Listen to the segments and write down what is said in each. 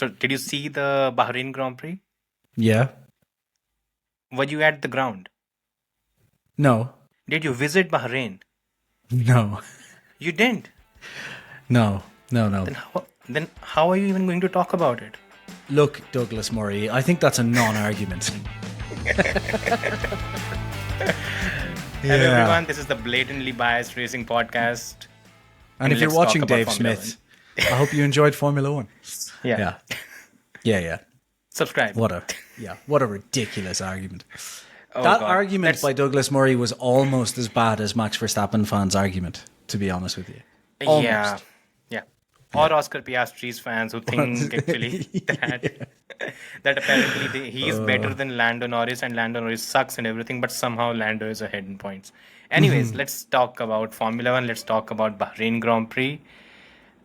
So, did you see the Bahrain Grand Prix? Yeah. Were you at the ground? No. Did you visit Bahrain? No. You didn't. No. Then how are you even going to talk about it? Look, Douglas Murray, I think that's a non-argument. Hello everyone, this is the Blatantly Biased Racing Podcast. And if you're let's talk watching about Dave Formula Smith, I hope you enjoyed Formula One. Yeah. Yeah. Subscribe. What a ridiculous argument. Oh, That God. argument Let's- by Douglas Murray was almost as bad as Max Verstappen fans' argument, to be honest with you. Almost. Yeah. Or Oscar Piastri's fans who think actually that apparently he is better than Lando Norris and Lando Norris sucks and everything, but somehow Lando is ahead in points. Anyways, let's talk about Formula One. Let's talk about Bahrain Grand Prix,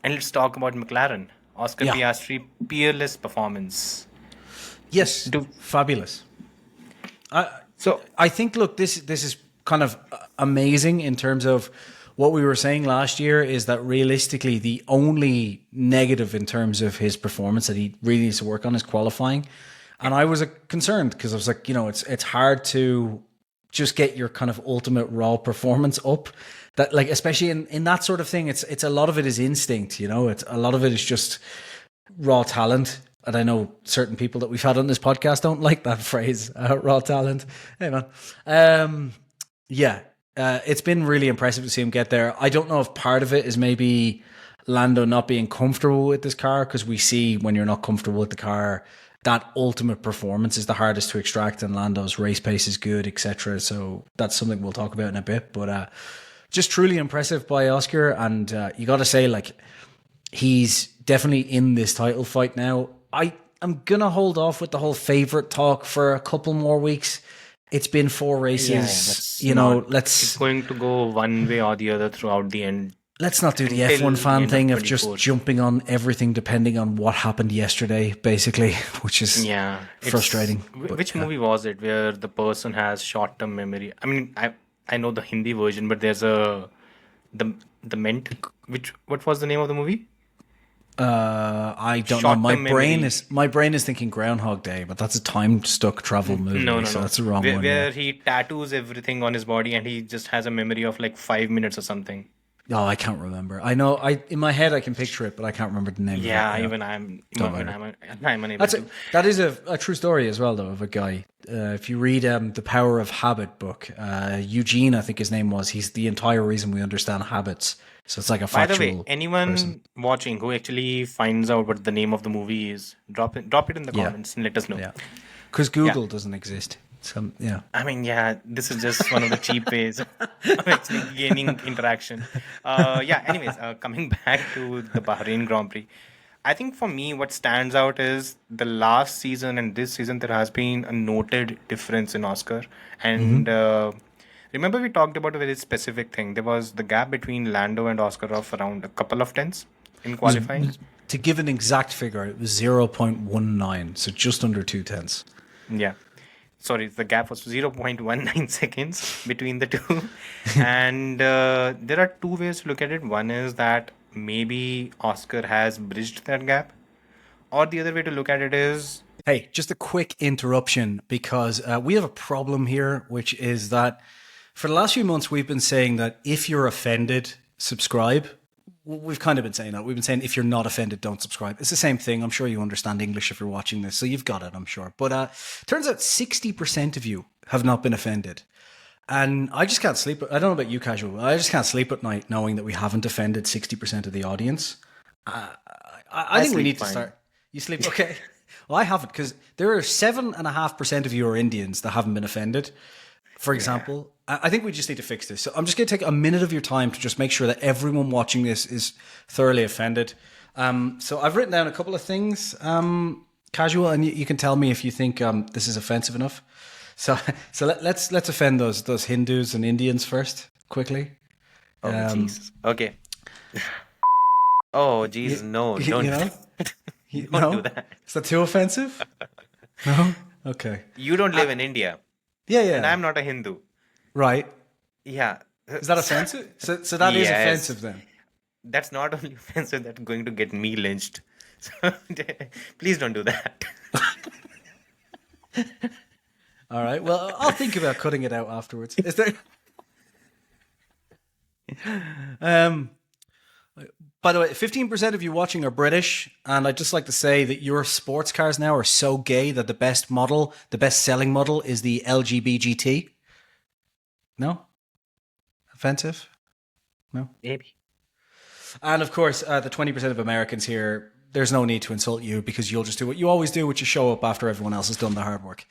and let's talk about McLaren. Oscar Yeah. Piastri, peerless performance. Yes, fabulous. So I think, look, this is kind of amazing in terms of what we were saying last year is that realistically the only negative in terms of his performance that he really needs to work on is qualifying. And I was concerned because I was like, it's hard to just get your kind of ultimate raw performance up. That, like, especially in that sort of thing, it's a lot of it is instinct, it's a lot of it is just raw talent. And I know certain people that we've had on this podcast don't like that phrase, raw talent. Hey, man. It's been really impressive to see him get there. I don't know if part of it is maybe Lando not being comfortable with this car, because we see when you're not comfortable with the car, that ultimate performance is the hardest to extract, and Lando's race pace is good, etc. So that's something we'll talk about in a bit. But just truly impressive by Oscar. And you got to say, like, he's definitely in this title fight now. I'm going to hold off with the whole favourite talk for a couple more weeks. It's been 4 races, It's going to go one way or the other throughout the end. Let's not do the Until F1 fan the end thing of of just 24. jumping on everything depending on what happened yesterday, basically, which is It's- frustrating. Which movie was it where the person has short-term memory? I mean, I know the Hindi version, but there's the Ment. What was the name of the movie? I don't know. Short-term My brain is thinking Groundhog Day, but that's a time stuck travel movie. No. So that's the wrong one. Where he tattoos everything on his body and he just has a memory of like 5 minutes or something. Oh, I can't remember. I know. In my head I can picture it, but I can't remember the name. Yeah, of it. even I'm unable That's to. that is a true story as well, though, of a guy. If you read The Power of Habit book, Eugene, I think his name was. He's the entire reason we understand habits. So it's like a By the factual. way, anyone person. watching who actually finds out what the name of the movie is, drop it in the comments and let us know. Yeah, because Google doesn't exist. So yeah. I mean, this is just one of the cheap ways of actually gaining interaction. Anyways, coming back to the Bahrain Grand Prix, I think for me, what stands out is the last season and this season, there has been a noted difference in Oscar. And remember, we talked about a very specific thing. There was the gap between Lando and Oscar of around a couple of tenths in qualifying. To give an exact figure, it was 0.19, so just under 2 tenths. Yeah. Sorry, the gap was 0.19 seconds between the two. And there are 2 ways to look at it. One is that maybe Oscar has bridged that gap. Or the other way to look at it is... Hey, just a quick interruption, because we have a problem here, which is that for the last few months, we've been saying that if you're offended, subscribe. We've kind of been saying that. We've been saying if you're not offended, don't subscribe. It's the same thing. I'm sure you understand English if you're watching this, so you've got it, I'm sure. But turns out 60% of you have not been offended. And I just can't sleep. I don't know about you, Casual. I just can't sleep at night knowing that we haven't offended 60% of the audience. I think we need to start. You sleep? Okay. Well, I haven't, because there are 7.5% of you are Indians that haven't been offended. For example, I think we just need to fix this. So I'm just going to take a minute of your time to just make sure that everyone watching this is thoroughly offended. So I've written down a couple of things, Casual, and you can tell me if you think this is offensive enough. So let's offend those Hindus and Indians first, quickly. Oh, jeez. Okay. Oh, jeez, no. Don't do that. Is that too offensive? No? Okay. You don't live in India. Yeah. And I'm not a Hindu. Right. Yeah. Is that offensive? So that is Yes. offensive then? That's not only offensive, that's going to get me lynched. So please don't do that. All right. Well, I'll think about cutting it out afterwards. Is there? By the way, 15% of you watching are British, and I'd just like to say that your sports cars now are so gay that the best model, the best selling model, is the LGB GT. No? Offensive? No? Maybe. And of course, the 20% of Americans here, there's no need to insult you because you'll just do what you always do, which is show up after everyone else has done the hard work.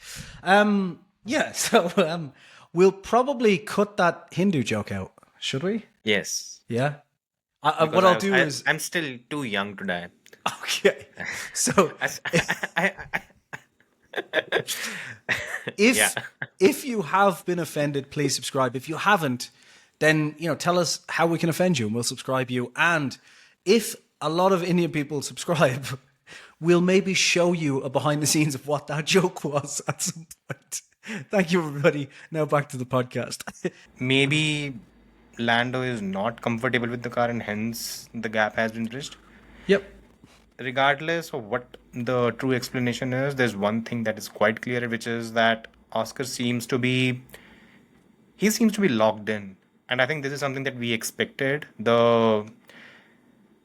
So we'll probably cut that Hindu joke out, should we? Yes. Yeah? What I'll do is... I'm still too young to die. Okay. So... If you have been offended, please subscribe. If you haven't, then tell us how we can offend you and we'll subscribe you. And if a lot of Indian people subscribe, we'll maybe show you a behind the scenes of what that joke was at some point. Thank you, everybody. Now back to the podcast. Maybe Lando is not comfortable with the car and hence the gap has been bridged. Yep. Regardless of what the true explanation is, there's one thing that is quite clear, which is that Oscar seems to be locked in. And I think this is something that we expected.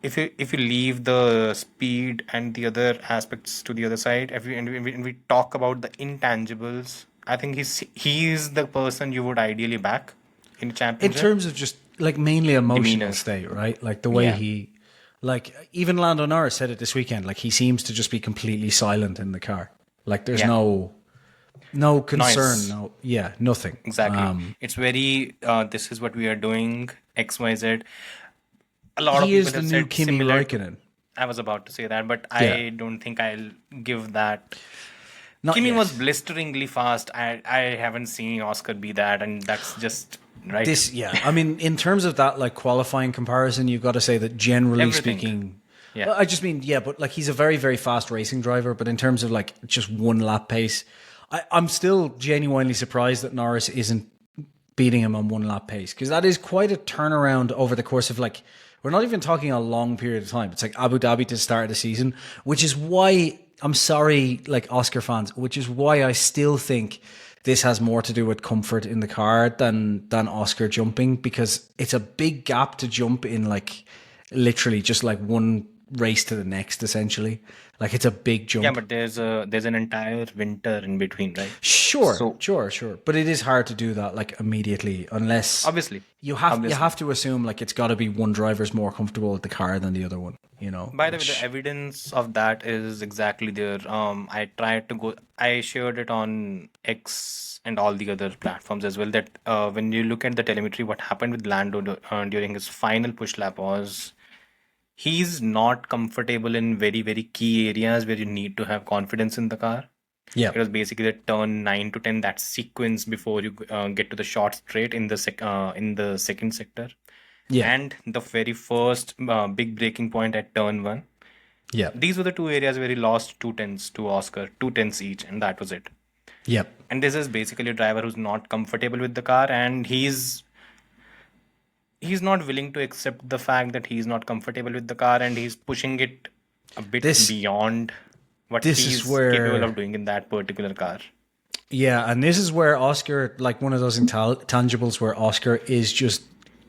If you leave the speed and the other aspects to the other side, and we talk about the intangibles, I think he's the person you would ideally back in a championship. In terms of just like mainly emotional state, right? Like the way he, like even Lando Norris said it this weekend. Like he seems to just be completely silent in the car. Like there's no concern, noise. Nothing. Exactly. It's very, this is what we are doing, XYZ. A lot of people is the new Kimi Räikkönen. I was about to say that, but I don't think I'll give that. Kimi yet. was blisteringly fast. I haven't seen Oscar be that, and that's just right. I mean, in terms of that like qualifying comparison, you've got to say that generally speaking, I just mean, but like he's a very, very fast racing driver, but in terms of like just one lap pace, I'm still genuinely surprised that Norris isn't beating him on one lap pace, because that is quite a turnaround over the course of like, we're not even talking a long period of time. It's like Abu Dhabi to start the season, which is why I'm sorry, like Oscar fans, which is why I still think this has more to do with comfort in the car than Oscar jumping, because it's a big gap to jump in, like literally just like one race to the next, essentially. Like it's a big jump. Yeah, but there's an entire winter in between, right? Sure. But it is hard to do that like immediately, unless obviously you have to assume like it's got to be one driver's more comfortable with the car than the other one. By the way, the evidence of that is exactly there. I shared it on X and all the other platforms as well, that when you look at the telemetry, what happened with Lando during his final push lap was he's not comfortable in very, very key areas where you need to have confidence in the car. Yeah, it was basically the turn 9 to 10, that sequence before you get to the short straight in the second sector. Yeah, and the very first big breaking point at turn 1. Yeah, these were the two areas where he lost 2/10 to Oscar, 2/10 each, and that was it. Yep. And this is basically a driver who's not comfortable with the car, and he's not willing to accept the fact that he's not comfortable with the car, and he's pushing it a bit beyond what he's capable of doing in that particular car. Yeah, and this is where Oscar, like one of those intangibles where Oscar is just,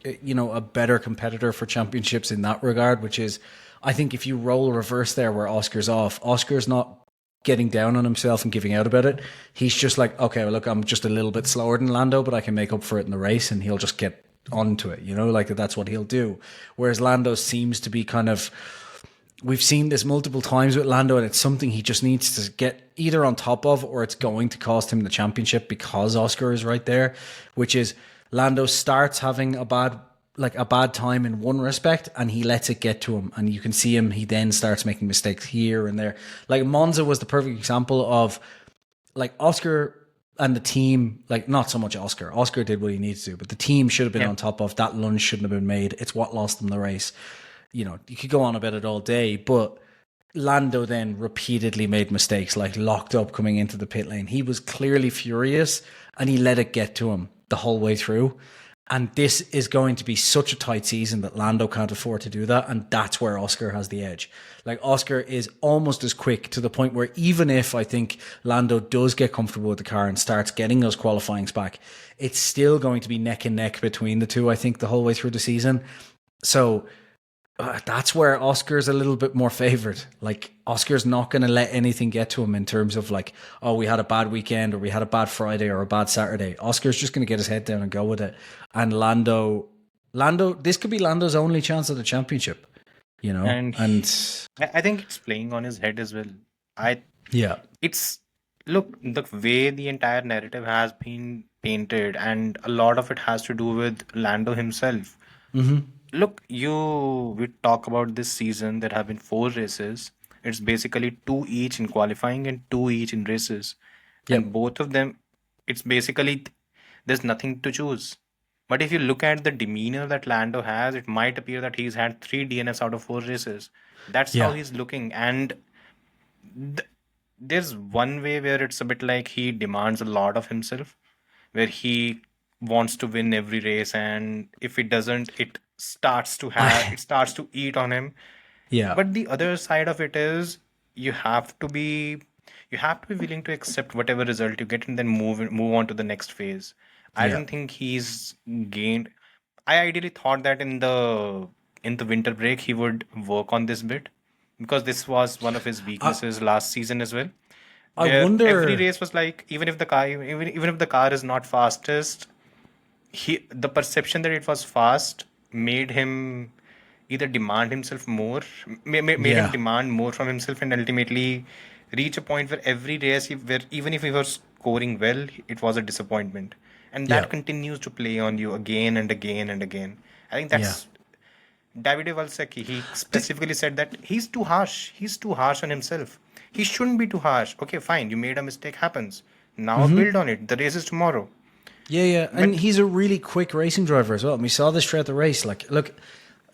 a better competitor for championships in that regard, which is, I think if you roll a reverse there where Oscar's off, Oscar's not getting down on himself and giving out about it. He's just like, okay, well, look, I'm just a little bit slower than Lando, but I can make up for it in the race, and he'll just get onto it, like that's what he'll do. Whereas Lando seems to be kind of, we've seen this multiple times with Lando, and it's something he just needs to get either on top of, or it's going to cost him the championship because Oscar is right there, which is Lando starts having a bad time in one respect, and he lets it get to him, and you can see him, he then starts making mistakes here and there. Like Monza was the perfect example of like Oscar and the team, like not so much Oscar. Oscar did what he needed to do, but the team should have been on top of that. Lunge shouldn't have been made. It's what lost them the race. You could go on about it all day, but Lando then repeatedly made mistakes, like locked up coming into the pit lane. He was clearly furious, and he let it get to him the whole way through. And this is going to be such a tight season that Lando can't afford to do that. And that's where Oscar has the edge. Like, Oscar is almost as quick, to the point where even if I think Lando does get comfortable with the car and starts getting those qualifyings back, it's still going to be neck and neck between the two, I think, the whole way through the season. So that's where Oscar's a little bit more favored. Like, Oscar's not going to let anything get to him in terms of like, oh, we had a bad weekend or we had a bad Friday or a bad Saturday. Oscar's just going to get his head down and go with it. And Lando, this could be Lando's only chance at the championship, you know? And I think it's playing on his head as well. Look, the way the entire narrative has been painted, and a lot of it has to do with Lando himself. Look, we talk about this season. There have been 4 races. It's basically 2 each in qualifying and 2 each in races. And both of them, it's basically, there's nothing to choose. But if you look at the demeanor that Lando has, it might appear that he's had 3 DNFs out of 4 races. That's how he's looking. And there's one way where it's a bit like he demands a lot of himself, where he wants to win every race, and if it doesn't, it starts to eat on him. But the other side of it is you have to be willing to accept whatever result you get and then move on to the next phase. I don't think he's gained. I ideally thought that in the winter break he would work on this bit, because this was one of his weaknesses last season as well. I wonder, every race was like, even if the car is not fastest, the perception that it was fast made him either demand himself more, made him demand more from himself, and ultimately reach a point where every race, where even if he was scoring well, it was a disappointment, and that continues to play on you again and again and again. I think that's Davide Valsecchi. He specifically said that he's too harsh. He's too harsh on himself. He shouldn't be too harsh. Okay, fine. You made a mistake. Happens. Now build on it. The race is tomorrow. And he's a really quick racing driver as well. And we saw this throughout the race. Like, look,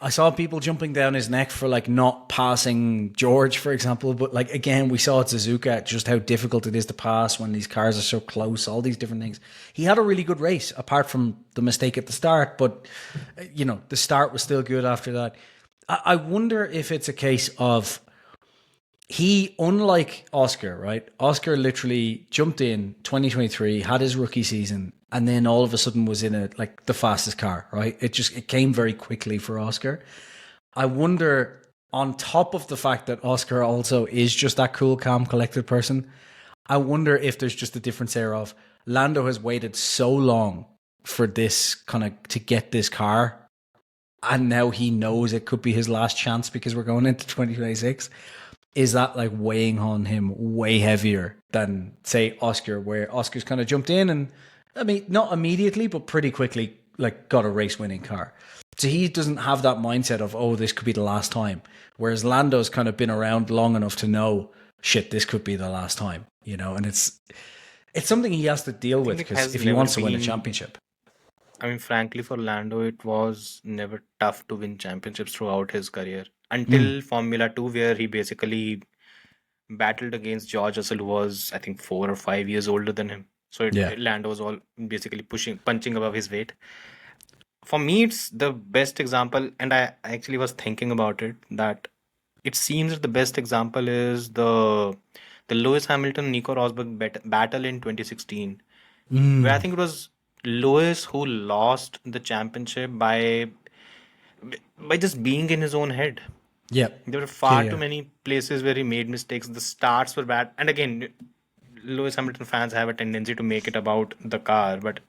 I saw people jumping down his neck for like not passing George, for example. But like, again, we saw at Suzuka just how difficult it is to pass when these cars are so close, all these different things. He had a really good race, apart from the mistake at the start. But, you know, the start was still good after that. I wonder if it's a case of, he, unlike Oscar, right? Oscar literally jumped in 2023, had his rookie season, and then all of a sudden was in the fastest car, right? It came very quickly for Oscar. I wonder, on top of the fact that Oscar also is just that cool, calm, collected person, I wonder if there's just a difference there of Lando has waited so long for this to get this car, and now he knows it could be his last chance because we're going into 2026. Is that like weighing on him way heavier than, say, Oscar, where Oscar's kind of jumped in and, I mean, not immediately, but pretty quickly, like, got a race-winning car. So he doesn't have that mindset of, oh, this could be the last time. Whereas Lando's kind of been around long enough to know, shit, this could be the last time, you know? And it's something he has to deal with, because if he wants to win a championship. I mean, frankly, for Lando, it was never tough to win championships throughout his career. Until Formula 2, where he basically battled against George Russell, who was, I think, 4 or 5 years older than him. So Lando was all basically punching above his weight. For me, it's the best example, and I actually was thinking about it, that it seems that the best example is the Lewis Hamilton-Nico Rosberg battle in 2016, where I think it was Lewis who lost the championship by just being in his own head. There were far too many places where he made mistakes. The starts were bad. And again, Lewis Hamilton fans have a tendency to make it about the car, but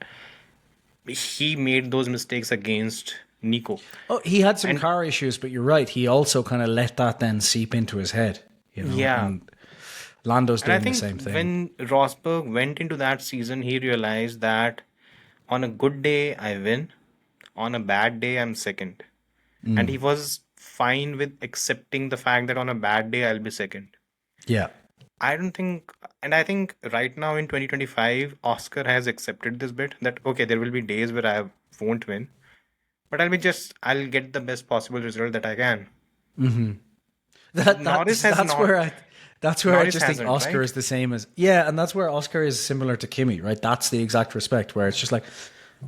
he made those mistakes against Nico. Oh, he had some car issues, but you're right. He also kind of let that then seep into his head. You know? And Lando's doing the same thing. When Rosberg went into that season, he realized that on a good day, I win. On a bad day, I'm second. And he was fine with accepting the fact that on a bad day, I'll be second. I think right now in 2025, Oscar has accepted this bit that, okay, there will be days where I won't win, but I'll get the best possible result that I can. That's where I just think Oscar, right? Is the same as, and that's where Oscar is similar to Kimi, right? That's the exact respect where it's just like,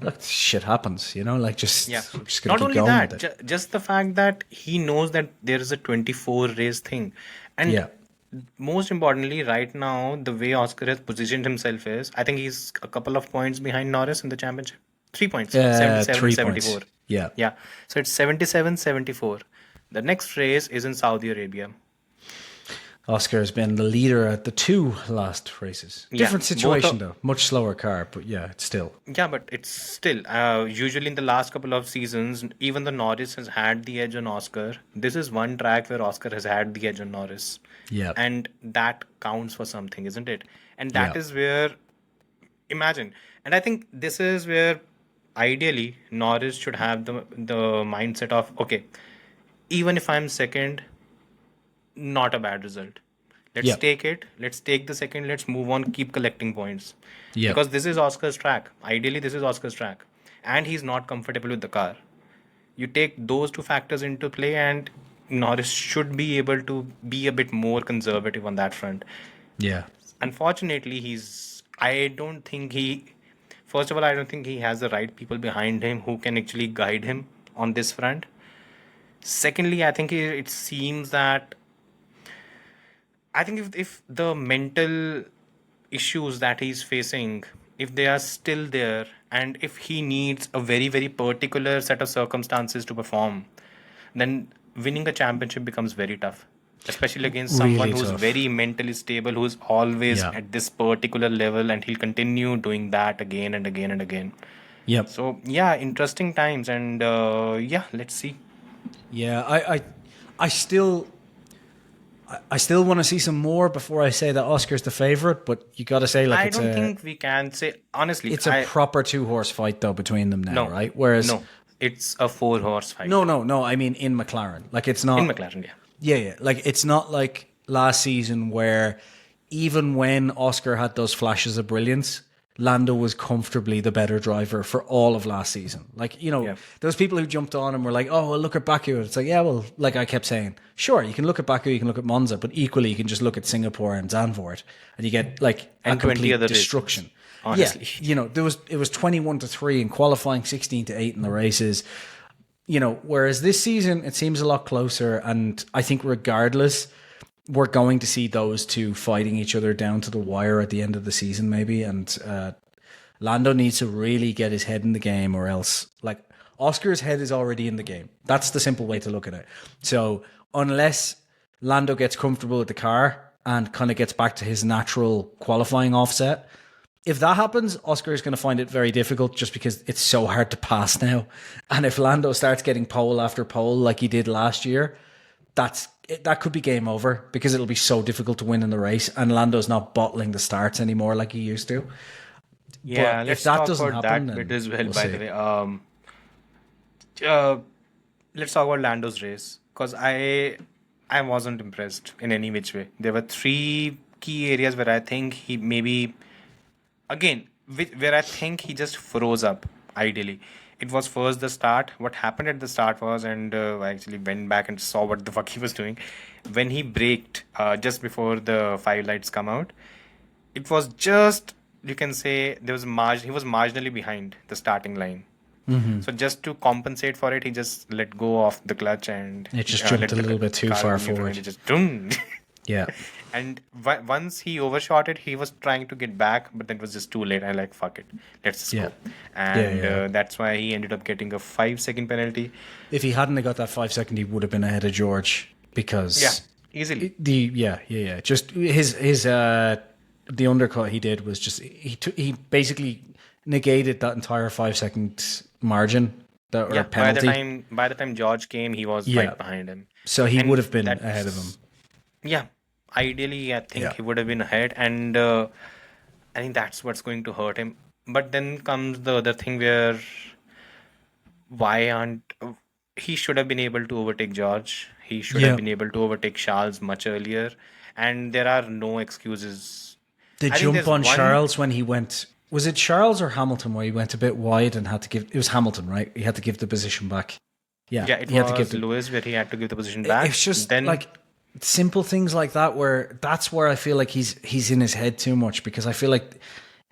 look, shit happens, like just Yeah. just gonna Not keep only going that, with it. just the fact that he knows that there is a 24 race thing. And Yeah, most importantly, right now, the way Oscar has positioned himself is, I think he's a couple of points behind Norris in the championship. 3 points, 77, 3 points. 74. Yeah. Yeah. So it's 77, 74. The next race is in Saudi Arabia. Oscar has been the leader at the 2 last races. Yeah, Different situation both though, much slower car, but yeah, it's still. Yeah, but it's still usually in the last couple of seasons, even the Norris has had the edge on Oscar. This is one track where Oscar has had the edge on Norris, Yeah, and that counts for something, isn't it? And yeah, that is where imagine, and I think this is where ideally Norris should have the mindset of okay, even if I'm second, not a bad result. Let's yeah, take it. Let's take the second. Let's move on. Keep collecting points. yeah, Because this is Oscar's track. Ideally, this is Oscar's track. And he's not comfortable with the car. You take those two factors into play, and Norris should be able to be a bit more conservative on that front. yeah, Unfortunately, I don't think he. First of all, I don't think he has the right people behind him who can actually guide him on this front. Secondly, I think it seems that I think if the mental issues that he's facing, if they are still there, and if he needs a very, very particular set of circumstances to perform, then winning a championship becomes very tough. Especially against someone really who's tough. very mentally stable, who's always Yeah, at this particular level, and he'll continue doing that again and again and again. yep, So, yeah, interesting times, and yeah, let's see. yeah. I still. I still want to see some more before I say that Oscar's the favorite, but you got to say like I it's don't think we can say, honestly, it's a proper 2-horse fight though between them now, no, right? Whereas no, it's a 4 horse fight. no. I mean in McLaren, like it's not In McLaren, yeah. Yeah. Like it's not like last season where even when Oscar had those flashes of brilliance, Lando was comfortably the better driver for all of last season. Like, Yeah. those people who jumped on and were like, oh, well, look at Baku. It's like, yeah, well, like I kept saying, sure, you can look at Baku, you can look at Monza, but equally you can just look at Singapore and Zandvoort and you get like a And 20 complete other races, destruction. honestly. Yeah, it was 21-3 in qualifying, 16-8 in the races. Whereas this season it seems a lot closer, and I think regardless, we're going to see those two fighting each other down to the wire at the end of the season, maybe. And Lando needs to really get his head in the game, or else, like, Oscar's head is already in the game. That's the simple way to look at it. So unless Lando gets comfortable with the car and kind of gets back to his natural qualifying offset, if that happens, Oscar is going to find it very difficult just because it's so hard to pass now. And if Lando starts getting pole after pole like he did last year, that could be game over because it'll be so difficult to win in the race. And Lando's not bottling the starts anymore like he used to. Yeah, But let's if that talk doesn't about happen, that then bit as well, we'll by see. the way. Uh, let's talk about Lando's race, because I wasn't impressed in any which way. There were 3 key areas where I think he maybe again where I think he just froze up. Ideally, it was first the start. What happened at the start was, and I actually went back and saw what the fuck he was doing when he braked just before the 5 lights come out. It was just, you can say, he was marginally behind the starting line. So just to compensate for it, he just let go of the clutch and It just let jumped a the little bit too car far go neutral, forward. and it just boom. Yeah. And once he overshot it, he was trying to get back, but then it was just too late. I like, fuck it, let's just Yeah. go. And Yeah. that's why he ended up getting a 5 second penalty. If he hadn't have got that 5 second, he would have been ahead of George because Yeah, easily. Just his the undercut he did was just he basically negated that entire 5 second margin or Yeah, penalty. by the time George came, he was Yeah. right behind him. So he And would have been that's- ahead of him. Yeah, ideally, I think Yeah. he would have been ahead, and I think that's what's going to hurt him. But then comes the other thing where why aren't he should have been able to overtake George. He should Yeah. have been able to overtake Charles much earlier, and there are no excuses. The I think jump there's on one- Charles when he went, was it Charles or Hamilton where he went a bit wide and had to give, it was Hamilton, right? He had to give the position back. Yeah, Yeah, it he had to give was the, Lewis where he had to give the position back. it's just then like simple things like that where that's where I feel like he's in his head too much, because I feel like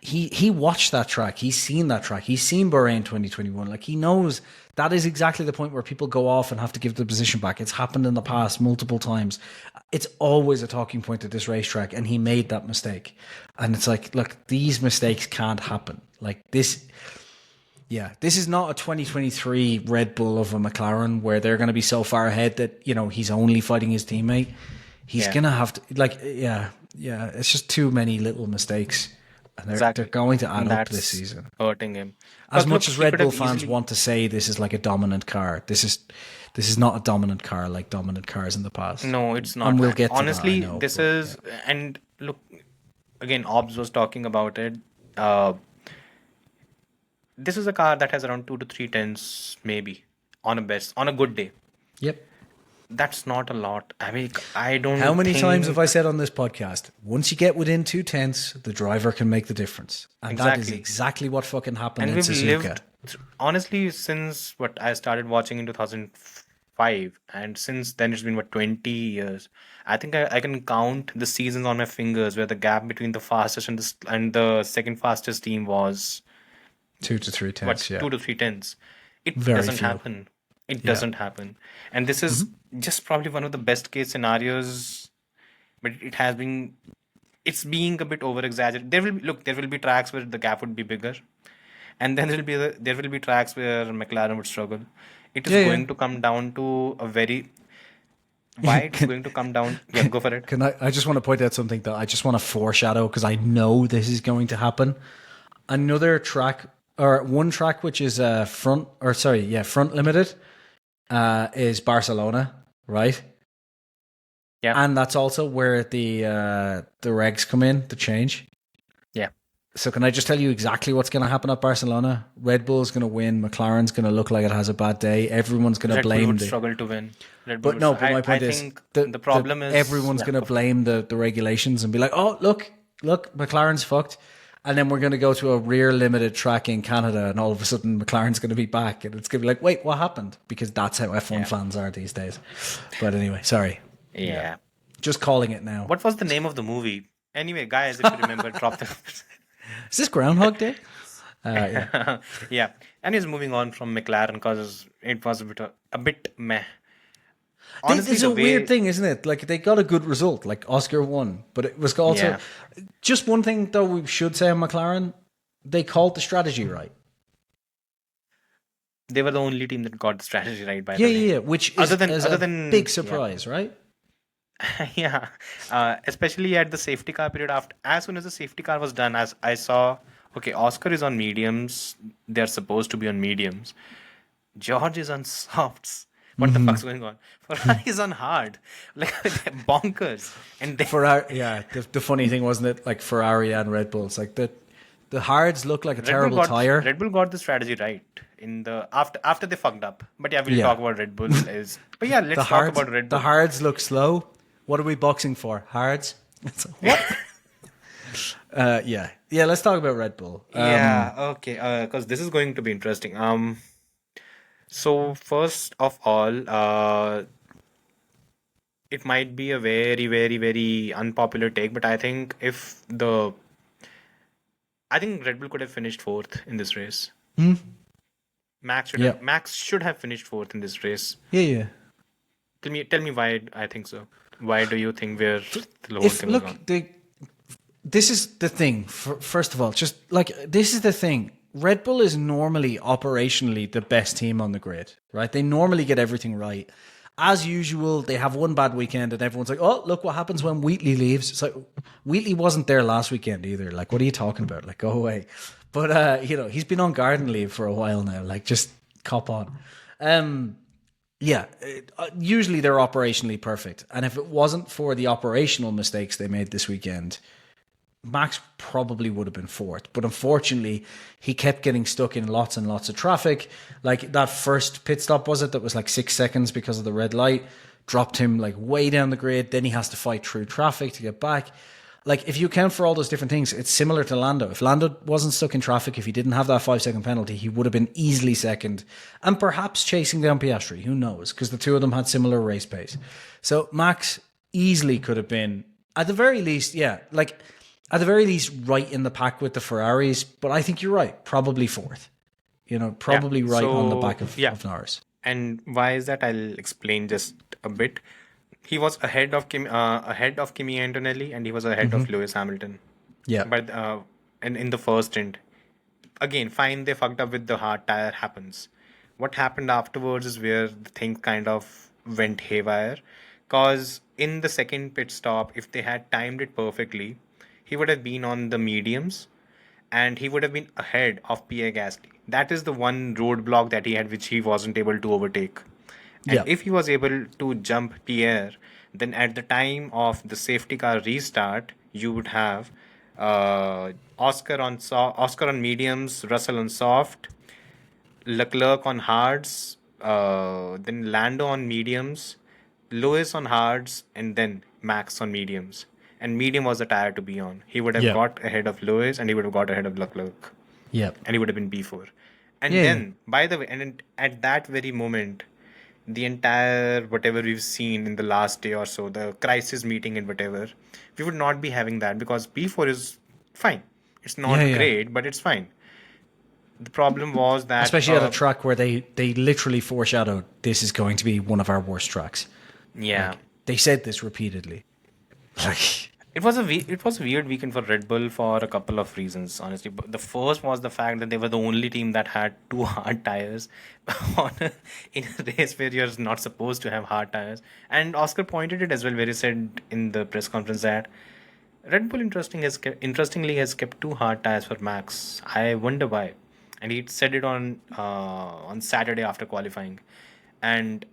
he watched that track. He's seen that track. He's seen Bahrain 2021. Like, he knows that is exactly the point where people go off and have to give the position back. It's happened in the past multiple times. It's always a talking point at this racetrack, and he made that mistake. And it's like, look, these mistakes can't happen. Like this. Yeah, this is not a 2023 Red Bull of a McLaren where they're going to be so far ahead that, you know, he's only fighting his teammate. He's going to have to, like, it's just too many little mistakes. And they're going to add up this season. Hurting him. As much as Red Bull fans want to say this is like a dominant car, this is not a dominant car like dominant cars in the past. No, it's not. And we'll get honestly, to that, I know, this is, and look, again, Obbs was talking about it. This is a car that has around 2 to 3 tenths, maybe, on a good day. Yep. That's not a lot. I mean, I don't. How many times have I said on this podcast, once you get within 2 tenths, the driver can make the difference. And that is exactly what fucking happened in Suzuka. Honestly, since I started watching in 2005, and since then it's been 20 years. I think I can count the seasons on my fingers where the gap between the fastest and the second fastest team was 2 to 3 tenths. 2 to 3 tenths. It doesn't happen. It doesn't happen. And this is just probably one of the best case scenarios, but it's being a bit over exaggerated. There will be tracks where the gap would be bigger, and then there will be tracks where McLaren would struggle. It is going to come down to why it's going to come down. Yeah, go for it. I just want to point out something that I just want to foreshadow, because I know this is going to happen. Another track, or one track which is front limited, is Barcelona, right? Yeah. And that's also where the regs come in to change. Yeah. So can I just tell you exactly what's going to happen at Barcelona? Red Bull's going to win. McLaren's going to look like it has a bad day. Everyone's going to blame. Red Bull would struggle to win. But my point is, the problem is everyone's going to blame the regulations and be like, oh, look, McLaren's fucked. And then we're going to go to a rear limited track in Canada, and all of a sudden McLaren's going to be back, and it's going to be like, wait, what happened? Because that's how F1 fans are these days. But anyway, sorry. Yeah. Just calling it now. What was the name of the movie? Anyway, guys, if you remember, drop the... Is this Groundhog Day? Yeah. And he's moving on from McLaren because it was a bit meh. Honestly, it's a weird thing, isn't it? Like, they got a good result, like Oscar won, but it was also just one thing though we should say on McLaren: they called the strategy right. They were the only team that got the strategy right. By the way, which is other than big surprise, right? Yeah, especially at the safety car period. As soon as the safety car was done, as I saw, okay, Oscar is on mediums. They're supposed to be on mediums. George is on softs. What the fuck's going on? Ferrari is on hard. Like, they're bonkers. And Ferrari, the funny thing, wasn't it? Like, Ferrari and Red Bull. It's like the hards look like a terrible tire. Red Bull got the strategy right in the after they fucked up. But yeah, we'll talk about Red Bull. Let's talk about Red Bull. The hards look slow. What are we boxing for? Hards? What? Yeah, let's talk about Red Bull. Okay. Because this is going to be interesting. So first of all, it might be a very, very, very unpopular take, but I think Red Bull could have finished 4th in this race. Max should have finished 4th in this race. Yeah. Tell me why I think so. Why do you think we're the whole thing was on? This is the thing. First of all, just like, this is the thing. Red Bull is normally operationally the best team on the grid, right? They normally get everything right. As usual, they have one bad weekend and everyone's like, oh, look what happens when Wheatley leaves. It's like, Wheatley wasn't there last weekend either. Like, what are you talking about? Like, go away. But, he's been on garden leave for a while now. Like, just cop on. Usually they're operationally perfect. And if it wasn't for the operational mistakes they made this weekend, Max probably would have been 4th, but unfortunately he kept getting stuck in lots and lots of traffic. Like, that first pit stop, that was like 6 seconds because of the red light, dropped him like way down the grid. Then he has to fight through traffic to get back. Like, if you account for all those different things, it's similar to Lando. If Lando wasn't stuck in traffic, if he didn't have that 5-second penalty, he would have been easily 2nd and perhaps chasing down Piastri. Who knows? Because the two of them had similar race pace. So Max easily could have been, at the very least, at the very least right in the pack with the Ferraris. But I think you're right, probably fourth. Probably right on the back of Norris. And why is that? I'll explain just a bit. He was ahead of Kimi Antonelli, and he was ahead of Lewis Hamilton. Yeah. But and in the first stint, again, fine, they fucked up with the hard tire, happens. What happened afterwards is where the thing kind of went haywire. Because in the second pit stop, if they had timed it perfectly, he would have been on the mediums and he would have been ahead of Pierre Gasly. That is the one roadblock that he had, which he wasn't able to overtake. And if he was able to jump Pierre, then at the time of the safety car restart, you would have Oscar on mediums, Russell on soft, Leclerc on hards, then Lando on mediums, Lewis on hards, and then Max on mediums. And medium was the tire to be on. He would have got ahead of Lewis and he would have got ahead of Leclerc. Yep. And he would have been P4. And then, by the way, and at that very moment, the entire whatever we've seen in the last day or so, the crisis meeting and whatever, we would not be having that because P4 is fine. It's not great, but it's fine. The problem was that... Especially at a track where they literally foreshadowed this is going to be one of our worst tracks. Yeah. Like, they said this repeatedly. It was a weird weekend for Red Bull for a couple of reasons, honestly. The first was the fact that they were the only team that had two hard tires in a race where you're not supposed to have hard tires. And Oscar pointed it as well, where he said in the press conference that Red Bull interestingly has kept two hard tires for Max. I wonder why. And he said it on Saturday after qualifying. And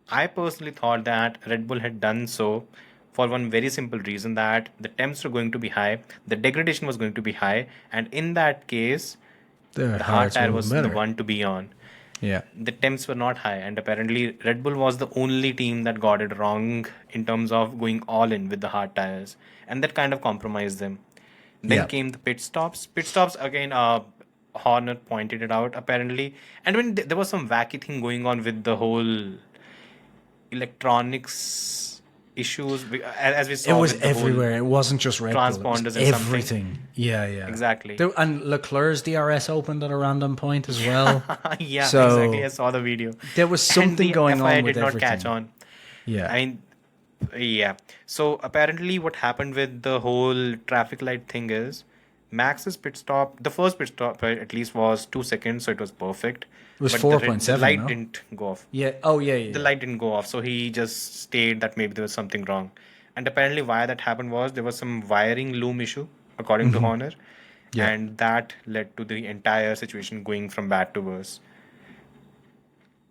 I personally thought that Red Bull had done so for one very simple reason, that the temps were going to be high, the degradation was going to be high, and in that case, the hard tire was the one to be on. Yeah. The temps were not high, and apparently Red Bull was the only team that got it wrong in terms of going all in with the hard tires, and that kind of compromised them. Then came the pit stops. Pit stops, again, Horner pointed it out, apparently. And when there was some wacky thing going on with the whole electronics issues, as we saw. It was everywhere. It wasn't just Red Bull. Transponders and everything. Something. Yeah. Exactly. And Leclerc's DRS opened at a random point as well. Exactly. I saw the video. There was something going on with everything. Did not catch on. So apparently what happened with the whole traffic light thing is Max's pit stop, the first pit stop at least was 2 seconds, so it was perfect. It was 4.7. The light didn't go off. Yeah. The light didn't go off, so he just stated that maybe there was something wrong. And apparently why that happened was there was some wiring loom issue, according to Horner. Yeah. And that led to the entire situation going from bad to worse.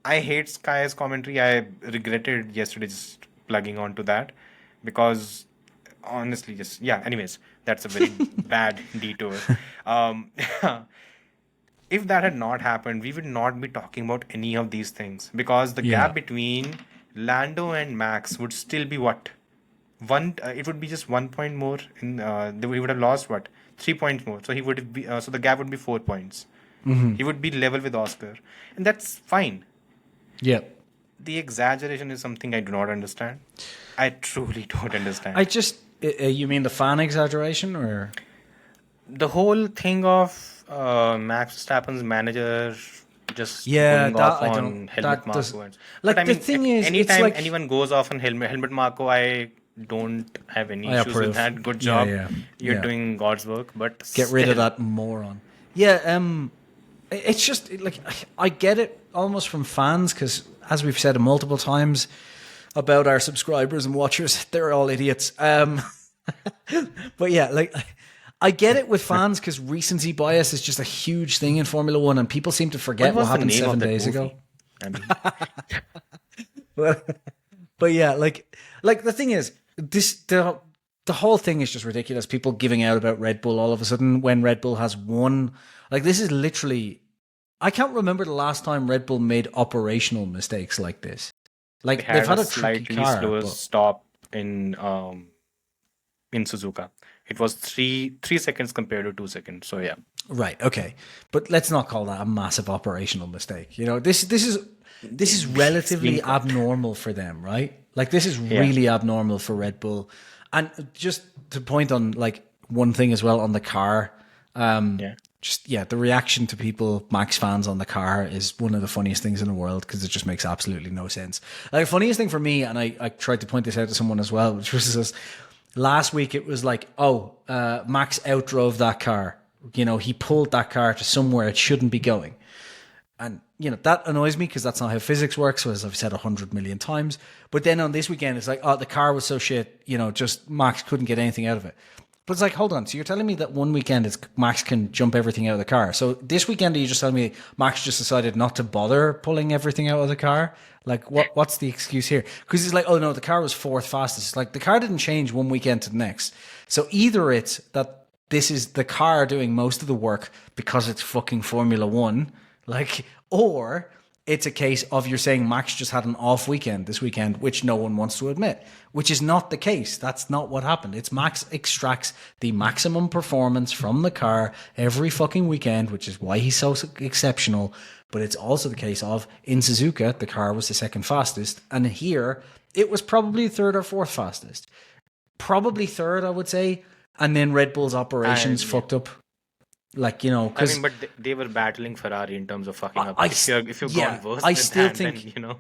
I hate Sky's commentary. I regretted yesterday just plugging onto that because honestly, anyways, that's a very bad detour. If that had not happened, we would not be talking about any of these things because the gap between Lando and Max would still be what? It would be just 1 point more. We would have lost 3 points more. So he would be. So the gap would be 4 points. He would be level with Oscar, and that's fine. Yeah. The exaggeration is something I do not understand. I truly don't understand. You mean the fan exaggeration, or the whole thing of Max Verstappen's manager just going off on helmet Marco? The thing is, anytime anyone goes off on helmet Marco, I don't have any issues with that. Good job. You're doing God's work, but get rid of that moron. Yeah. It's just like I get it almost from fans because, as we've said multiple times about our subscribers and watchers, they're all idiots. But yeah, like I get it with fans because recency bias is just a huge thing in Formula One, and people seem to forget what happened 7 days ago. I mean. but yeah, like the thing is, the whole thing is just ridiculous. People giving out about Red Bull all of a sudden when Red Bull has won. Like, this is literally, I can't remember the last time Red Bull made operational mistakes like this. Like, they've had a tricky car, slower stop in Suzuka. It was 3 seconds compared to 2 seconds. So yeah. Right. Okay. But let's not call that a massive operational mistake. You know, this is relatively abnormal for them, right? Like, this is really abnormal for Red Bull. And just to point on, like, one thing as well on the car. Yeah. The reaction to people, Max fans on the car, is one of the funniest things in the world because it just makes absolutely no sense. Like, the funniest thing for me, and I tried to point this out to someone as well, which was this, last week it was like, Max outdrove that car. You know, he pulled that car to somewhere it shouldn't be going. And, you know, that annoys me because that's not how physics works, as I've said 100 million times. But then on this weekend, it's like, the car was so shit, you know, just Max couldn't get anything out of it. But it's like, hold on. So you're telling me that one weekend Max can jump everything out of the car. So this weekend, are you just telling me Max just decided not to bother pulling everything out of the car? Like, what's the excuse here? Because it's like, oh no, the car was fourth fastest. It's like, the car didn't change one weekend to the next. So either it's that this is the car doing most of the work because it's fucking Formula One, like, or it's a case of you're saying Max just had an off weekend this weekend, which no one wants to admit, which is not the case. That's not what happened. It's Max extracts the maximum performance from the car every fucking weekend, which is why he's so exceptional. But it's also the case of in Suzuka, the car was the second fastest. And here it was probably third or fourth fastest. Probably third, I would say. And then Red Bull's operations fucked up. Like, you know, because but they were battling Ferrari in terms of fucking up. If you've gone worse I than still that, think, then, you know,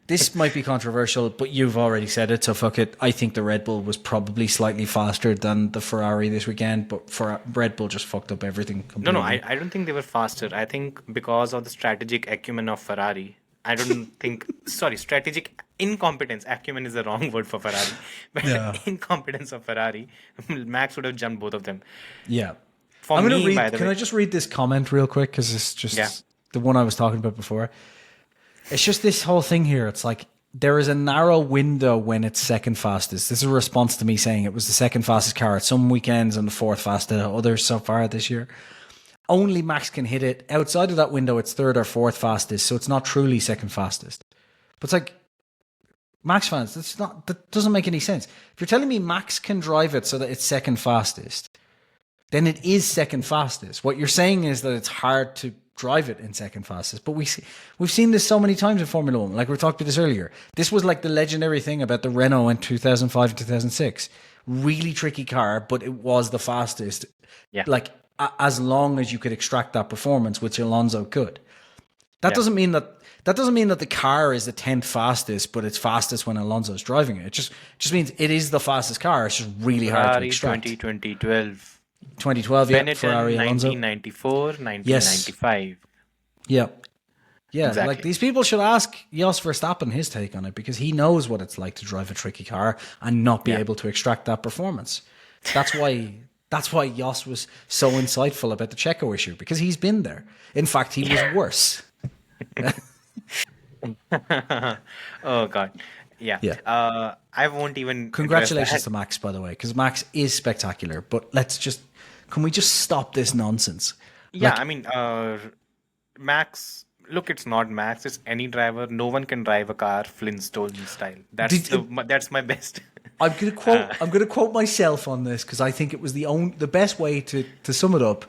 this might be controversial, but you've already said it, so fuck it. I think the Red Bull was probably slightly faster than the Ferrari this weekend, but for Red Bull just fucked up everything completely. No, I don't think they were faster. I think because of the strategic acumen of Ferrari. I don't think, strategic incompetence. Acumen is the wrong word for Ferrari. But incompetence of Ferrari, Max would have jumped both of them. Yeah. For I'm me, gonna read, by the can way, I just read this comment real quick? Because it's just the one I was talking about before. It's just this whole thing here. It's like, there is a narrow window when it's second fastest. This is a response to me saying it was the second fastest car at some weekends and the fourth fastest at others so far this year. Only Max can hit it. Outside of that window, it's third or fourth fastest, so it's not truly second fastest. But it's like, Max fans, that doesn't make any sense. If you're telling me Max can drive it so that it's second fastest, then it is second fastest. What you're saying is that it's hard to drive it in second fastest. But we've seen this so many times in Formula One. Like we talked about this earlier. This was like the legendary thing about the Renault in 2005 and 2006. Really tricky car, but it was the fastest. Yeah. Like, as long as you could extract that performance, which Alonso could. That doesn't mean that the car is the 10th fastest, but it's fastest when Alonso's driving it. It just means it is the fastest car. It's just really hard to extract. 2012. 2012, yeah. Benetton, Ferrari, Alonso. 1994, 1995. Yeah. Yeah, Exactly. like these people should ask Jos Verstappen his take on it because he knows what it's like to drive a tricky car and not be able to extract that performance. That's why Jos was so insightful about the Checo issue, because he's been there. In fact, he was worse. Oh God. Yeah. I won't even. Congratulations to Max, by the way, because Max is spectacular. But can we just stop this nonsense? Yeah, Like, I mean, Max. Look, it's not Max. It's any driver. No one can drive a car Flintstone style. That's my best. I'm gonna quote myself on this because I think it was the best way to sum it up.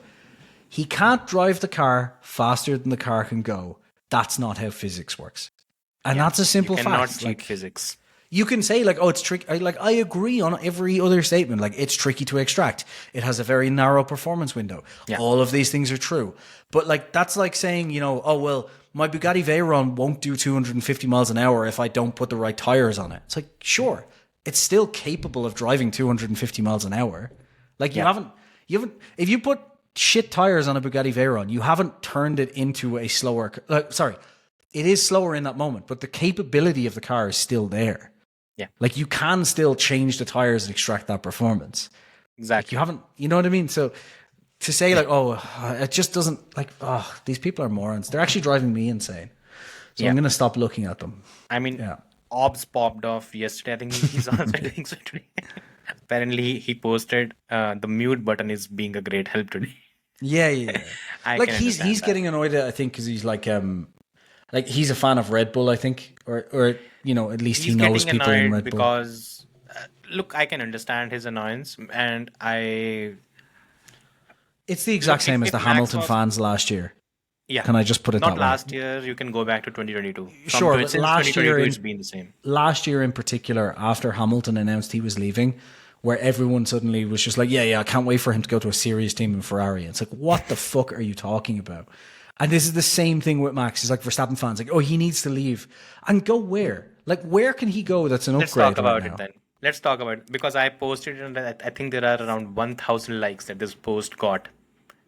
He can't drive the car faster than the car can go. That's not how physics works, and that's a simple You fact. cannot cheat Like, physics. you can say like, oh, it's tricky. I agree on every other statement. Like, it's tricky to extract. It has a very narrow performance window. Yeah. All of these things are true. But like, that's like saying, you know, oh, well, my Bugatti Veyron won't do 250 miles an hour if I don't put the right tires on it. It's like, sure, it's still capable of driving 250 miles an hour. Like, you haven't, if you put shit tires on a Bugatti Veyron, you haven't turned it into a slower, it is slower in that moment, but the capability of the car is still there. Yeah. Like, you can still change the tires and extract that performance. Exactly. Like, you haven't, you know what I mean? So to say like, oh, it just doesn't, like, oh, these people are morons. They're actually driving me insane. So I'm going to stop looking at them. I mean, Obbs popped off yesterday. I think he's also doing so today. Apparently, he posted the mute button is being a great help today. Yeah. Like, he's getting annoyed at, I think, because he's like he's a fan of Red Bull, I think, or you know, at least he knows people in Red Bull. Because look, I can understand his annoyance, and it's the exact same as the Hamilton fans last year. Yeah. Can I just put it that way? Not last year. You can go back to 2022. Sure, but since last 2022, year it's been the same. Last year in particular, after Hamilton announced he was leaving, where everyone suddenly was just like, yeah, I can't wait for him to go to a serious team in Ferrari. And it's like, what the fuck are you talking about? And this is the same thing with Max. It's like Verstappen fans, like, oh, he needs to leave. And go where? Like, where can he go that's an upgrade? Let's talk about right it now? then. Let's talk about it because I posted it and I think there are around 1,000 likes that this post got.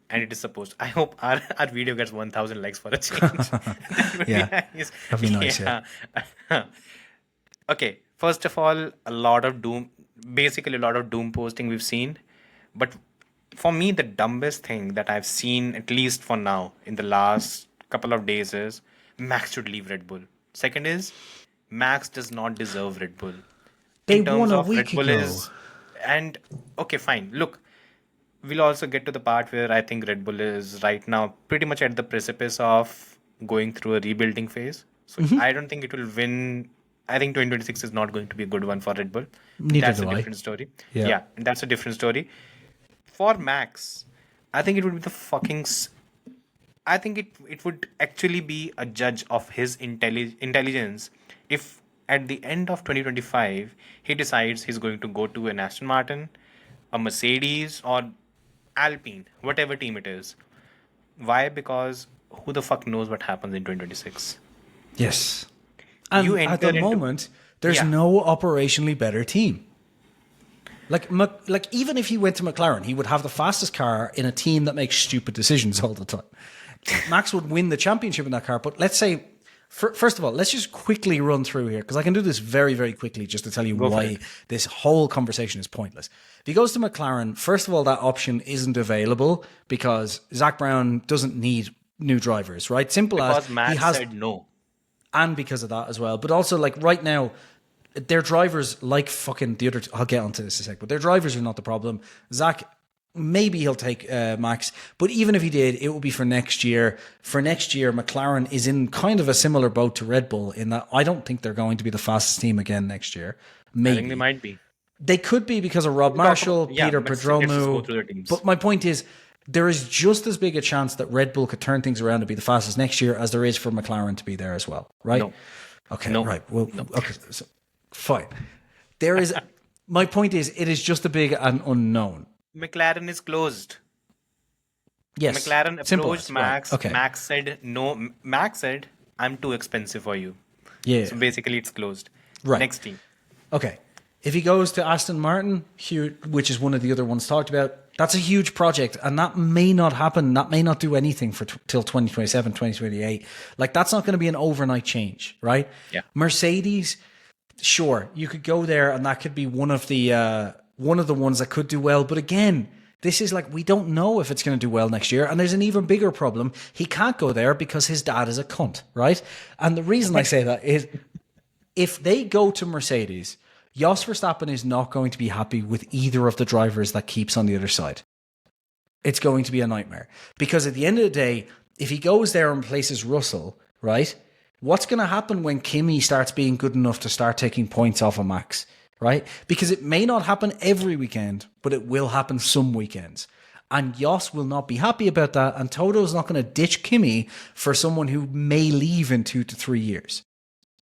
And it is supposed. I hope our video gets 1,000 likes for a change. That would be Yeah. nice. That'd be nice, yeah. Okay. First of all, basically a lot of doom posting we've seen. But for me, the dumbest thing that I've seen, at least for now, in the last couple of days is Max should leave Red Bull. Second is Max does not deserve Red Bull. They won a week Red Bull ago. and okay, fine. Look, we'll also get to the part where I think Red Bull is right now pretty much at the precipice of going through a rebuilding phase. So I don't think it will win. I think 2026 is not going to be a good one for Red Bull. Neither That's do a I. different story. Yeah. Yeah, and that's a different story. For Max, I think it would be the fucking. I think it would actually be a judge of his intelligence if at the end of 2025 he decides he's going to go to an Aston Martin, a Mercedes, or Alpine, whatever team it is. Why? Because who the fuck knows what happens in 2026? Yes. And You at enter the into- moment, there's Yeah. no operationally better team. Like even if he went to McLaren, he would have the fastest car in a team that makes stupid decisions all the time. Max would win the championship in that car. But let's say, first of all, let's just quickly run through here because I can do this very, very quickly just to tell you Go for why it. this whole conversation is pointless. If he goes to McLaren, first of all, that option isn't available because Zach Brown doesn't need new drivers, right? Simple Because as Max he has, said no. and because of that as well. But also, like right now, their drivers, like fucking the other, I'll get onto this in a sec, but their drivers are not the problem. Zach, maybe he'll take Max, but even if he did, it will be for next year. For next year, McLaren is in kind of a similar boat to Red Bull in that I don't think they're going to be the fastest team again next year. I Maybe think they might be. they could be because of Rob Marshall, yeah, Peter let's just go Prodromou. through the teams. But my point is, there is just as big a chance that Red Bull could turn things around to be the fastest next year as there is for McLaren to be there as well, right? No. Okay, No. right. Well, okay, so, fine. There is. My point is, it is just a big and unknown. McLaren is closed. Yes. McLaren simple approached as, right, Max. okay. Max said no. Max said, I'm too expensive for you. Yeah. So basically, it's closed. Right. Next team. Okay. If he goes to Aston Martin, which is one of the other ones talked about, that's a huge project, and that may not happen. That may not do anything for till 2027, 2028. Like, that's not going to be an overnight change, right? Yeah. Mercedes, sure, you could go there, and that could be one of the ones that could do well. But again, this is like, we don't know if it's going to do well next year. And there's an even bigger problem. He can't go there because his dad is a cunt, right? And the reason I say that is if they go to Mercedes, Jos Verstappen is not going to be happy with either of the drivers that keeps on the other side. It's going to be a nightmare. Because at the end of the day, if he goes there and places Russell, right? What's going to happen when Kimi starts being good enough to start taking points off of Max, right? Because it may not happen every weekend, but it will happen some weekends. And Jos will not be happy about that. And Toto's not going to ditch Kimi for someone who may leave in 2 to 3 years.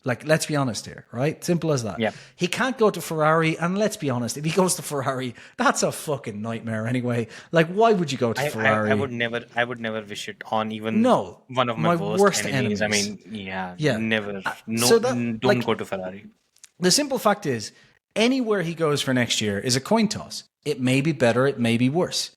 Like, let's be honest here, right? Simple as that. Yeah. He can't go to Ferrari, and let's be honest, if he goes to Ferrari, that's a fucking nightmare anyway. Like, why would you go to Ferrari? I would never wish it on even No, one of my worst enemies. I mean, Yeah. never. No, So that, don't like, go to Ferrari. The simple fact is, anywhere he goes for next year is a coin toss. It may be better, it may be worse.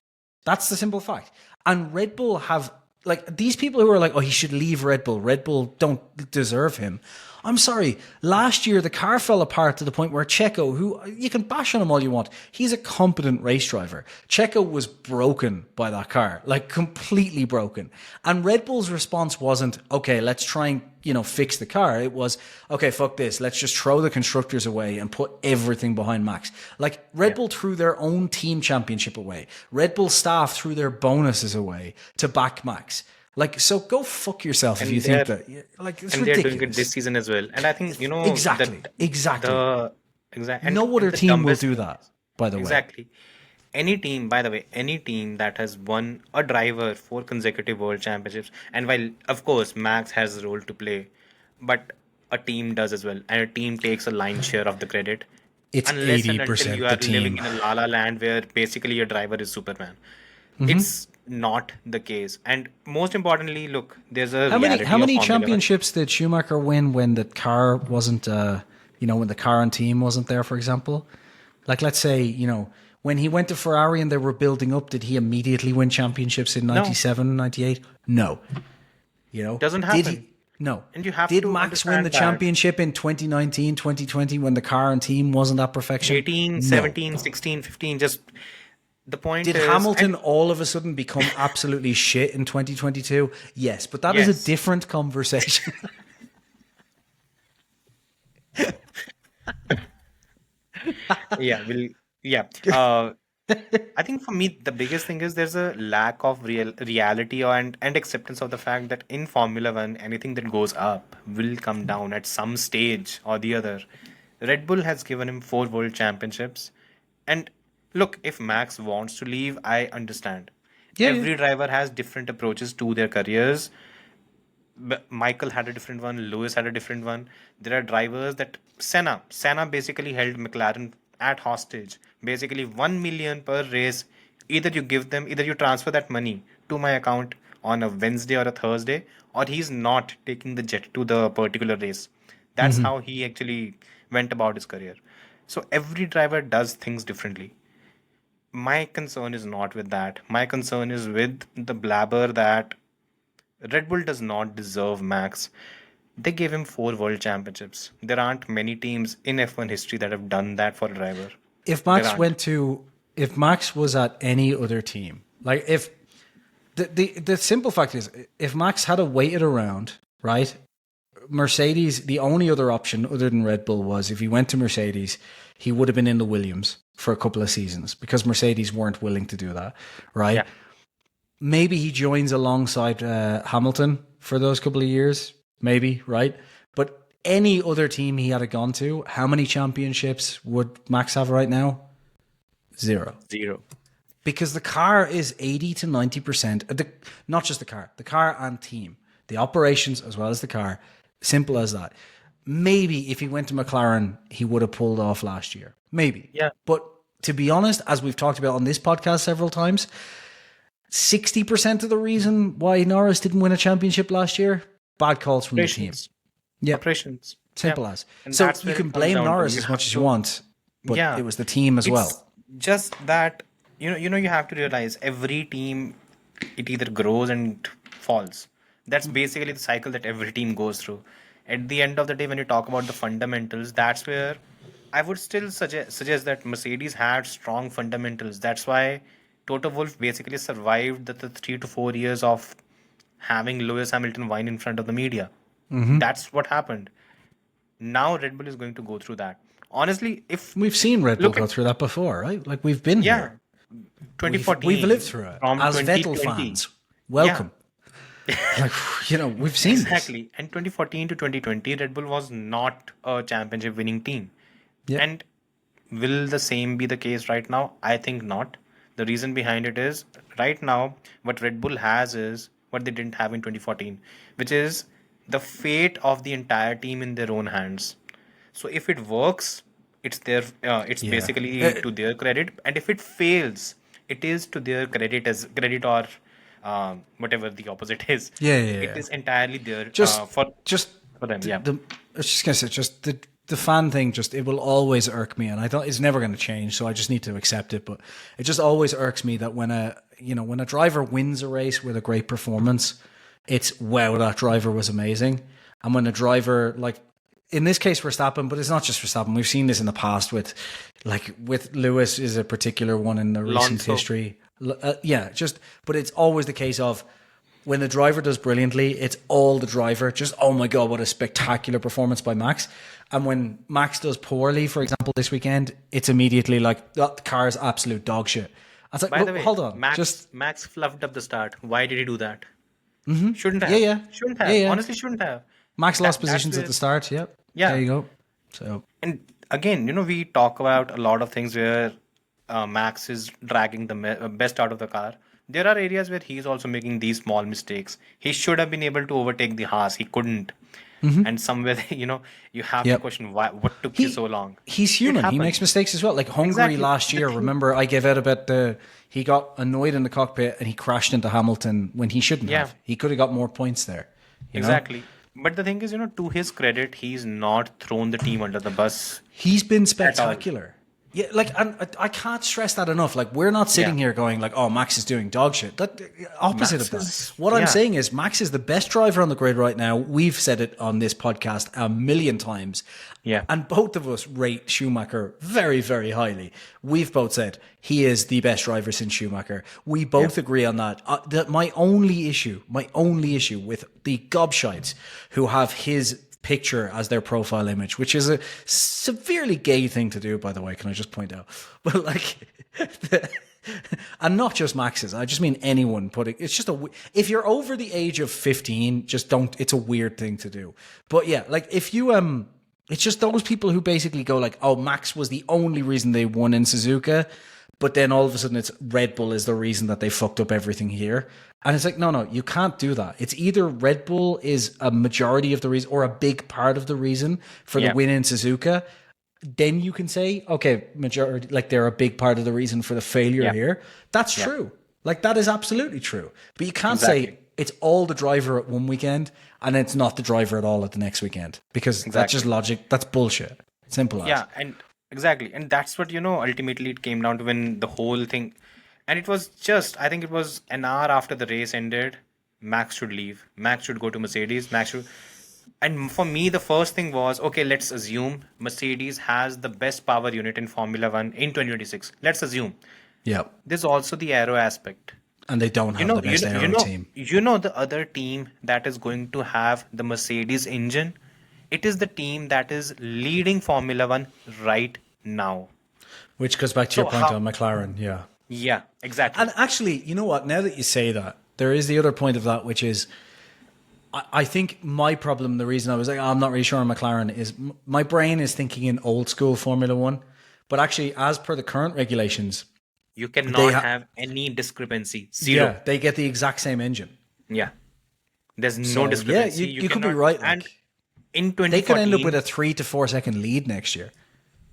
That's the simple fact. And Red Bull have, like, these people who are like, oh, he should leave Red Bull. Red Bull don't deserve him. I'm sorry. Last year, the car fell apart to the point where Checo, who you can bash on him all you want, he's a competent race driver. Checo was broken by that car, like completely broken. And Red Bull's response wasn't, okay, let's try and, fix the car. It was, okay, fuck this. Let's just throw the constructors away and put everything behind Max. Like, Red Bull threw their own team championship away. Red Bull staff threw their bonuses away to back Max. Like, so go fuck yourself if you think that. Like, it's and ridiculous. they're doing it this season as well. And I think Exactly. and No other the team will dumbest do thing that, by the way. Exactly. Any team, by the way, any team that has won a driver 4 consecutive world championships, and while of course Max has a role to play, but a team does as well, and a team takes a lion's share of the credit. It's unless and until you 80% the are living team. in a la la land where basically your driver is Superman. It's not the case. And most importantly, look, there's a How reality of many Formula One. championships did Schumacher win when the car wasn't, when the car and team wasn't there, for example? Like, let's say, when he went to Ferrari and they were building up, did he immediately win championships in No, 97, 98? No. doesn't Did happen. he? No. And you have Did to Max win the understand that championship in 2019, 2020 when the car and team wasn't at perfection? 18, No. 17, 16, 15, just the point Did is, Hamilton and all of a sudden become absolutely shit in 2022? Yes, but that is a yes, different conversation. yeah, yeah. I think for me, the biggest thing is there's a lack of reality and acceptance of the fact that in Formula One, anything that goes up will come down at some stage or the other. Red Bull has given him 4 world championships. And look, if Max wants to leave, I understand. Yeah, yeah. Every driver has different approaches to their careers. Michael had a different one. Lewis had a different one. There are drivers that Senna basically held McLaren at hostage. Basically, 1 million per race. Either you transfer that money to my account on a Wednesday or a Thursday, or he's not taking the jet to the particular race. That's how he actually went about his career. So every driver does things differently. My concern is not with that. My concern is with the blabber that Red Bull does not deserve Max. They gave him 4 world championships. There aren't many teams in F1 history that have done that for a driver. If There Max aren't. if Max was at any other team, like if the simple fact is, if Max had waited around, right? Mercedes, the only other option other than Red Bull was if he went to Mercedes, he would have been in the Williams for a couple of seasons because Mercedes weren't willing to do that, right? Yeah. Maybe he joins alongside Hamilton for those couple of years, maybe, right? But any other team he had gone to, how many championships would Max have right now? 0. 0. Because the car is 80 to 90%, not just the car and team, the operations as well as the car. Simple as that. Maybe if he went to McLaren, he would have pulled off last year. Maybe. Yeah. But to be honest, as we've talked about on this podcast several times, 60% of the reason why Norris didn't win a championship last year, bad calls from the team. Operations. Yeah, Operations. simple Yeah. as. And So that's you where can it comes blame down to. Norris You as have much as you to, want, but yeah. it was the team as It's well. just that, you have to realize every team, it either grows and falls. That's basically the cycle that every team goes through. At the end of the day, when you talk about the fundamentals, that's where I would still suggest that Mercedes had strong fundamentals. That's why Toto Wolff basically survived the 3 to 4 years of having Lewis Hamilton whine in front of the media. That's what happened. Now Red Bull is going to go through that. Honestly, if We've seen Red Bull look go at through that before, right? Like we've been yeah, here. We've 2014 lived through it. from As Vettel 2020. fans, Yeah, welcome. Like, we've seen this. exactly. And 2014 to 2020, Red Bull was not a championship winning team. Yeah. And will the same be the case right now? I think not. The reason behind it is right now, what Red Bull has is what they didn't have in 2014, which is the fate of the entire team in their own hands. So if it works, it's Yeah. basically to their credit, and if it fails, it is to their credit or whatever the opposite is. Yeah, It is entirely there Just, for just them. Yeah. I was just gonna say, just the fan thing. Just it will always irk me, and I don't. It's never going to change. So I just need to accept it. But it just always irks me that when a driver wins a race with a great performance, it's wow, that driver was amazing. And when a driver, like in this case Verstappen, but it's not just Verstappen. We've seen this in the past with Lewis is a particular one in the recent Alonso. history. But it's always the case of when the driver does brilliantly, it's all the driver. Just, oh my God, what a spectacular performance by Max. And when Max does poorly, for example, this weekend, it's immediately like, that car's absolute dog shit. I was like, By the way, hold on. Max fluffed up the start. Why did he do that? Shouldn't have. Yeah. Shouldn't have. Yeah, yeah. Honestly, shouldn't have. Max lost That's positions where, at the start. Yep. yeah. There you go. So, And again, we talk about a lot of things where Max is dragging the best out of the car. There are areas where he's also making these small mistakes. He should have been able to overtake the Haas. He couldn't. And somewhere, you have to question what took you so long. He's human. He makes mistakes as well. Like Hungary last year, remember I gave out about he got annoyed in the cockpit and he crashed into Hamilton when he shouldn't have. He could have got more points there. Exactly. But the thing is, to his credit, he's not thrown the team under the bus. He's been spectacular. Yeah, like, and I can't stress that enough. Like, we're not sitting here going like, "Oh, Max is doing dog shit." That opposite of that. What I'm saying is, Max is the best driver on the grid right now. We've said it on this podcast a million times. Yeah, and both of us rate Schumacher very, very highly. We've both said he is the best driver since Schumacher. We both agree on that. My only issue with the gobshites who have his picture as their profile image, which is a severely gay thing to do, by the way, can I just point out? But like, and not just Max's, I just mean anyone putting, it's just if you're over the age of 15, just don't, it's a weird thing to do. But yeah, like if you, it's just those people who basically go like, oh, Max was the only reason they won in Suzuka, but then all of a sudden it's Red Bull is the reason that they fucked up everything here. And it's like, no, you can't do that. It's either Red Bull is a majority of the reason or a big part of the reason for the win in Suzuka. Then you can say, okay, majority, like they're a big part of the reason for the failure here. That's true. Like that is absolutely true. But you can't say it's all the driver at one weekend and it's not the driver at all at the next weekend, because that's just logic. That's bullshit. Simple as. Yeah, and exactly. And that's what, ultimately it came down to when the whole thing. And it was I think it was an hour after the race ended, Max should leave. Max should go to Mercedes. And for me, the first thing was, okay, let's assume Mercedes has the best power unit in Formula 1 in 2026. Let's assume. Yeah. There's also the aero aspect. And they don't have the best aero team. The other team that is going to have the Mercedes engine, it is the team that is leading Formula 1 right now. Which goes back to your point on McLaren, yeah. Yeah, exactly. And actually, you know what? Now that you say that, there is the other point of that, which is, I think my problem, the reason I was like, I'm not really sure on McLaren, is my brain is thinking in old school Formula 1. But actually, as per the current regulations, you cannot have any discrepancy. Zero. Yeah, they get the exact same engine. Yeah. There's no discrepancy. Yeah, you could be right. And in 2014... They could end up with a 3 to 4 second lead next year.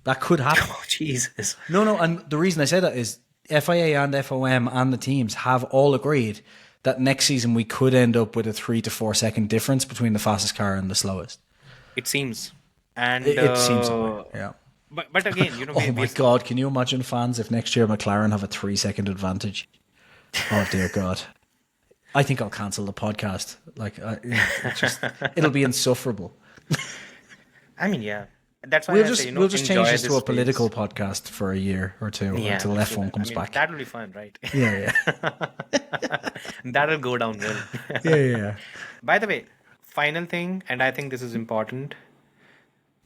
That could happen. Oh, Jesus. No, and the reason I say that is FIA and FOM and the teams have all agreed that next season we could end up with a 3 to 4 second difference between the fastest car and the slowest. It seems. And it seems so, yeah. But again, oh my God, can you imagine, fans, if next year McLaren have a 3 second advantage? Oh dear God. I think I'll cancel the podcast. Like, it'll be insufferable. I mean, yeah. That's why we'll just change this to a political podcast for a year or two until F1 comes back. That'll be fun, right? Yeah. That'll go down well. Yeah. By the way, final thing, and I think this is important.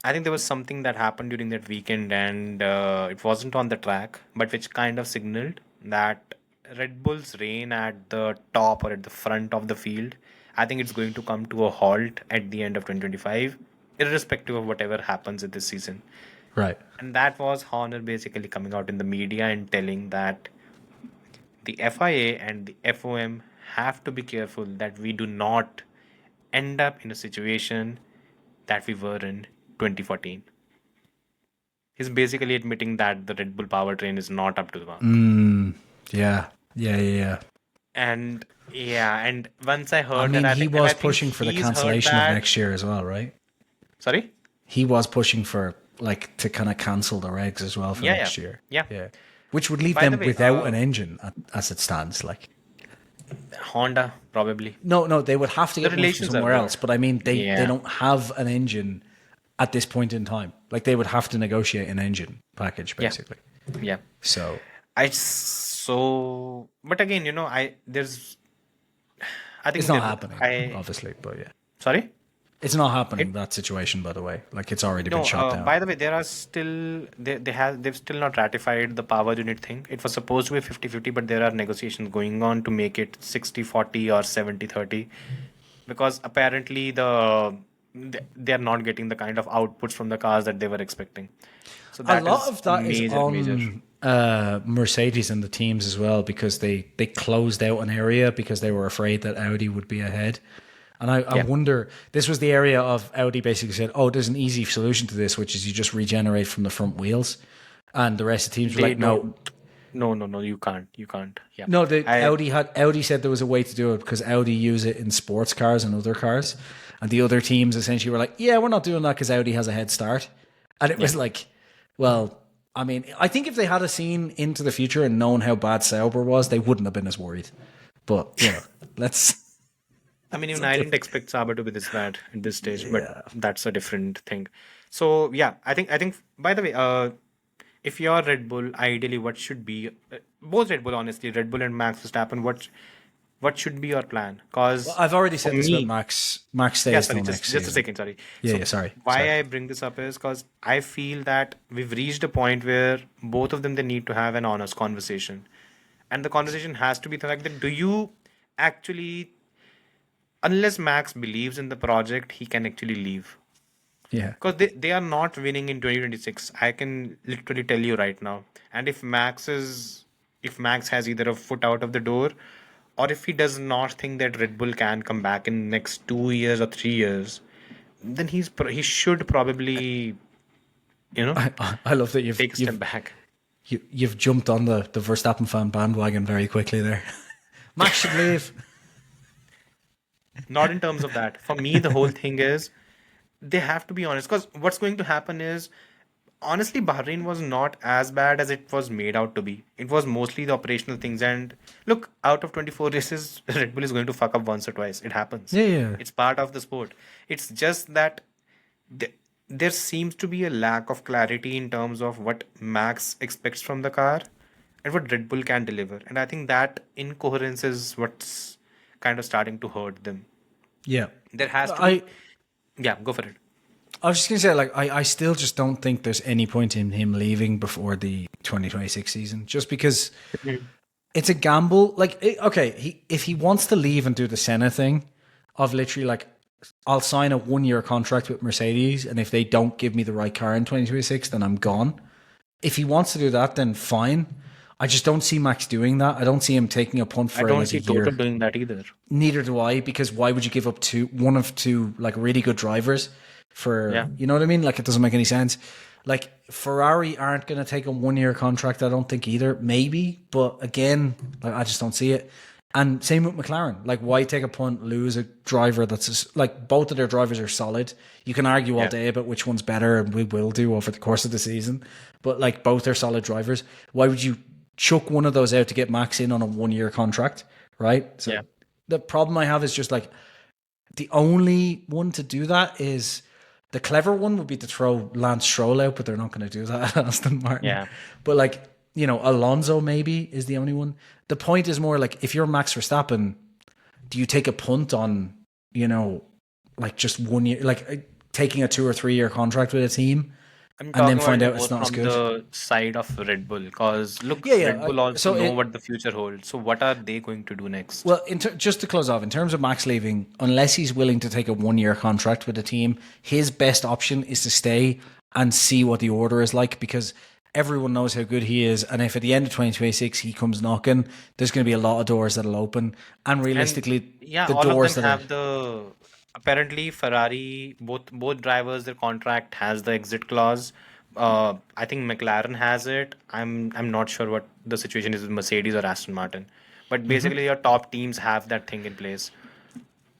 I think there was something that happened during that weekend, and it wasn't on the track, but which kind of signaled that Red Bull's reign at the top or at the front of the field, I think it's going to come to a halt at the end of 2025. Irrespective of whatever happens in this season. Right. And that was Horner basically coming out in the media and telling that the FIA and the FOM have to be careful that we do not end up in a situation that we were in 2014. He's basically admitting that the Red Bull powertrain is not up to the mark. Yeah. And once I heard that, he was pushing for the cancellation of next year as well, right? Sorry? He was pushing for to kind of cancel the regs as well for next year. Yeah. Which would leave them without an engine as it stands. Like Honda, probably. No, they would have to get one from somewhere else. But I mean, they don't have an engine at this point in time. Like they would have to negotiate an engine package, basically. Yeah. So but again, I think it's not happening, obviously, but yeah. Sorry? It's not happening, that situation, by the way. Like, it's already been shut down. By the way, there are still... They've still not ratified the power unit thing. It was supposed to be 50-50, but there are negotiations going on to make it 60-40 or 70-30. Because apparently they're not getting the kind of outputs from the cars that they were expecting. So that a lot of that is on Mercedes and the teams as well, because they closed out an area because they were afraid that Audi would be ahead. And I wonder, this was the area of Audi basically said, oh, there's an easy solution to this, which is you just regenerate from the front wheels. And the rest of the teams were like, no. No, you can't. Yeah. No, Audi said there was a way to do it because Audi use it in sports cars and other cars. And the other teams essentially were like, yeah, we're not doing that because Audi has a head start. And it was like, well, I mean, I think if they had a seen into the future and known how bad Sauber was, they wouldn't have been as worried. But, let's... I mean, even I didn't expect Sauber to be this bad at this stage, but that's a different thing. So, yeah, I think, by the way, if you're Red Bull, ideally what should be, both Red Bull, honestly, Red Bull and Max Verstappen, what should be your plan? Because I've already said this about Max. Max stays till next season. Just a second, sorry. Sorry. Why I bring this up is because I feel that we've reached a point where both of them, they need to have an honest conversation. And the conversation has to be the fact that do you actually, unless Max believes in the project, he can actually leave. Yeah. Because they are not winning in 2026. I can literally tell you right now. And if Max has either a foot out of the door, or if he does not think that Red Bull can come back in next 2 years or 3 years, then he should probably, I love that you've take a step back. You've jumped on the Verstappen fan bandwagon very quickly there. Max should leave. Not in terms of that. For me, the whole thing is they have to be honest. Because what's going to happen is, honestly, Bahrain was not as bad as it was made out to be. It was mostly the operational things. And look, out of 24 races, Red Bull is going to fuck up once or twice. It happens. Yeah. It's part of the sport. It's just that there seems to be a lack of clarity in terms of what Max expects from the car and what Red Bull can deliver. And I think that incoherence is what's kind of starting to hurt them. Yeah. There has to be... Yeah, go for it. I was just going to say, I still just don't think there's any point in him leaving before the 2026 season, just because it's a gamble. If he wants to leave and do the Senna thing of literally I'll sign a 1-year contract with Mercedes, and if they don't give me the right car in 2026, then I'm gone. If he wants to do that, then fine. I just don't see Max doing that. I don't see him taking a punt for a year. I don't see Total doing that either. Neither do I, because why would you give up one of two really good drivers for, you know what I mean? It doesn't make any sense. Ferrari aren't going to take a 1-year contract, I don't think either. Maybe, but again, I just don't see it. And same with McLaren. Why take a punt, lose a driver that's both of their drivers are solid. You can argue all day about which one's better, and we will do over the course of the season. But both are solid drivers. Why would you chuck one of those out to get Max in on a 1-year contract, right? So the problem I have is just the only one to do that is the clever one would be to throw Lance Stroll out, but they're not going to do that at Aston Martin. Yeah. But Alonso maybe is the only one. The point is more if you're Max Verstappen, do you take a punt on, just 1 year, taking a 2 or 3 year contract with a team? And then find out it's not as good. The side of Red Bull, because look, Red Bull also know what the future holds. So what are they going to do next? Well, just to close off, in terms of Max leaving, unless he's willing to take a 1-year contract with a team, his best option is to stay and see what the order is like, because everyone knows how good he is. And if at the end of 2026 he comes knocking, there's going to be a lot of doors that'll open. And realistically, the doors that have the... Apparently, Ferrari, both drivers, their contract has the exit clause. I think McLaren has it. I'm not sure what the situation is with Mercedes or Aston Martin. But basically, your top teams have that thing in place.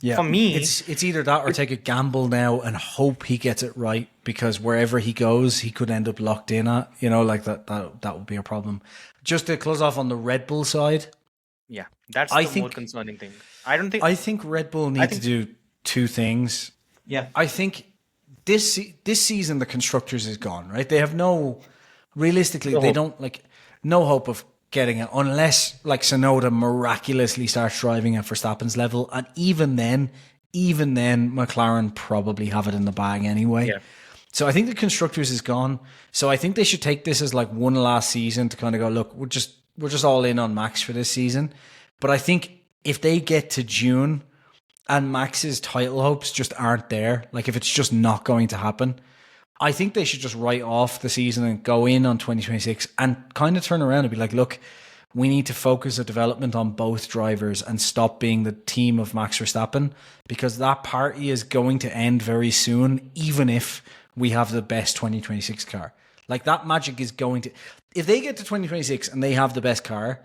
Yeah. For me, it's either that or take a gamble now and hope he gets it right, because wherever he goes, he could end up locked in at. That would be a problem. Just to close off on the Red Bull side. Yeah, that's the more concerning thing. I think Red Bull need to do two things. Yeah. I think this season the constructors is gone, right? They have no hope of getting it unless Tsunoda miraculously starts driving at Verstappen's level, and even then McLaren probably have it in the bag anyway. Yeah. So I think the constructors is gone. So I think they should take this as one last season to kind of go, look, we're just all in on Max for this season. But I think if they get to June and Max's title hopes just aren't there, if it's just not going to happen, I think they should just write off the season and go in on 2026 and kind of turn around and be like, look, we need to focus the development on both drivers and stop being the team of Max Verstappen, because that party is going to end very soon, even if we have the best 2026 car. Like, that magic is going to... If they get to 2026 and they have the best car,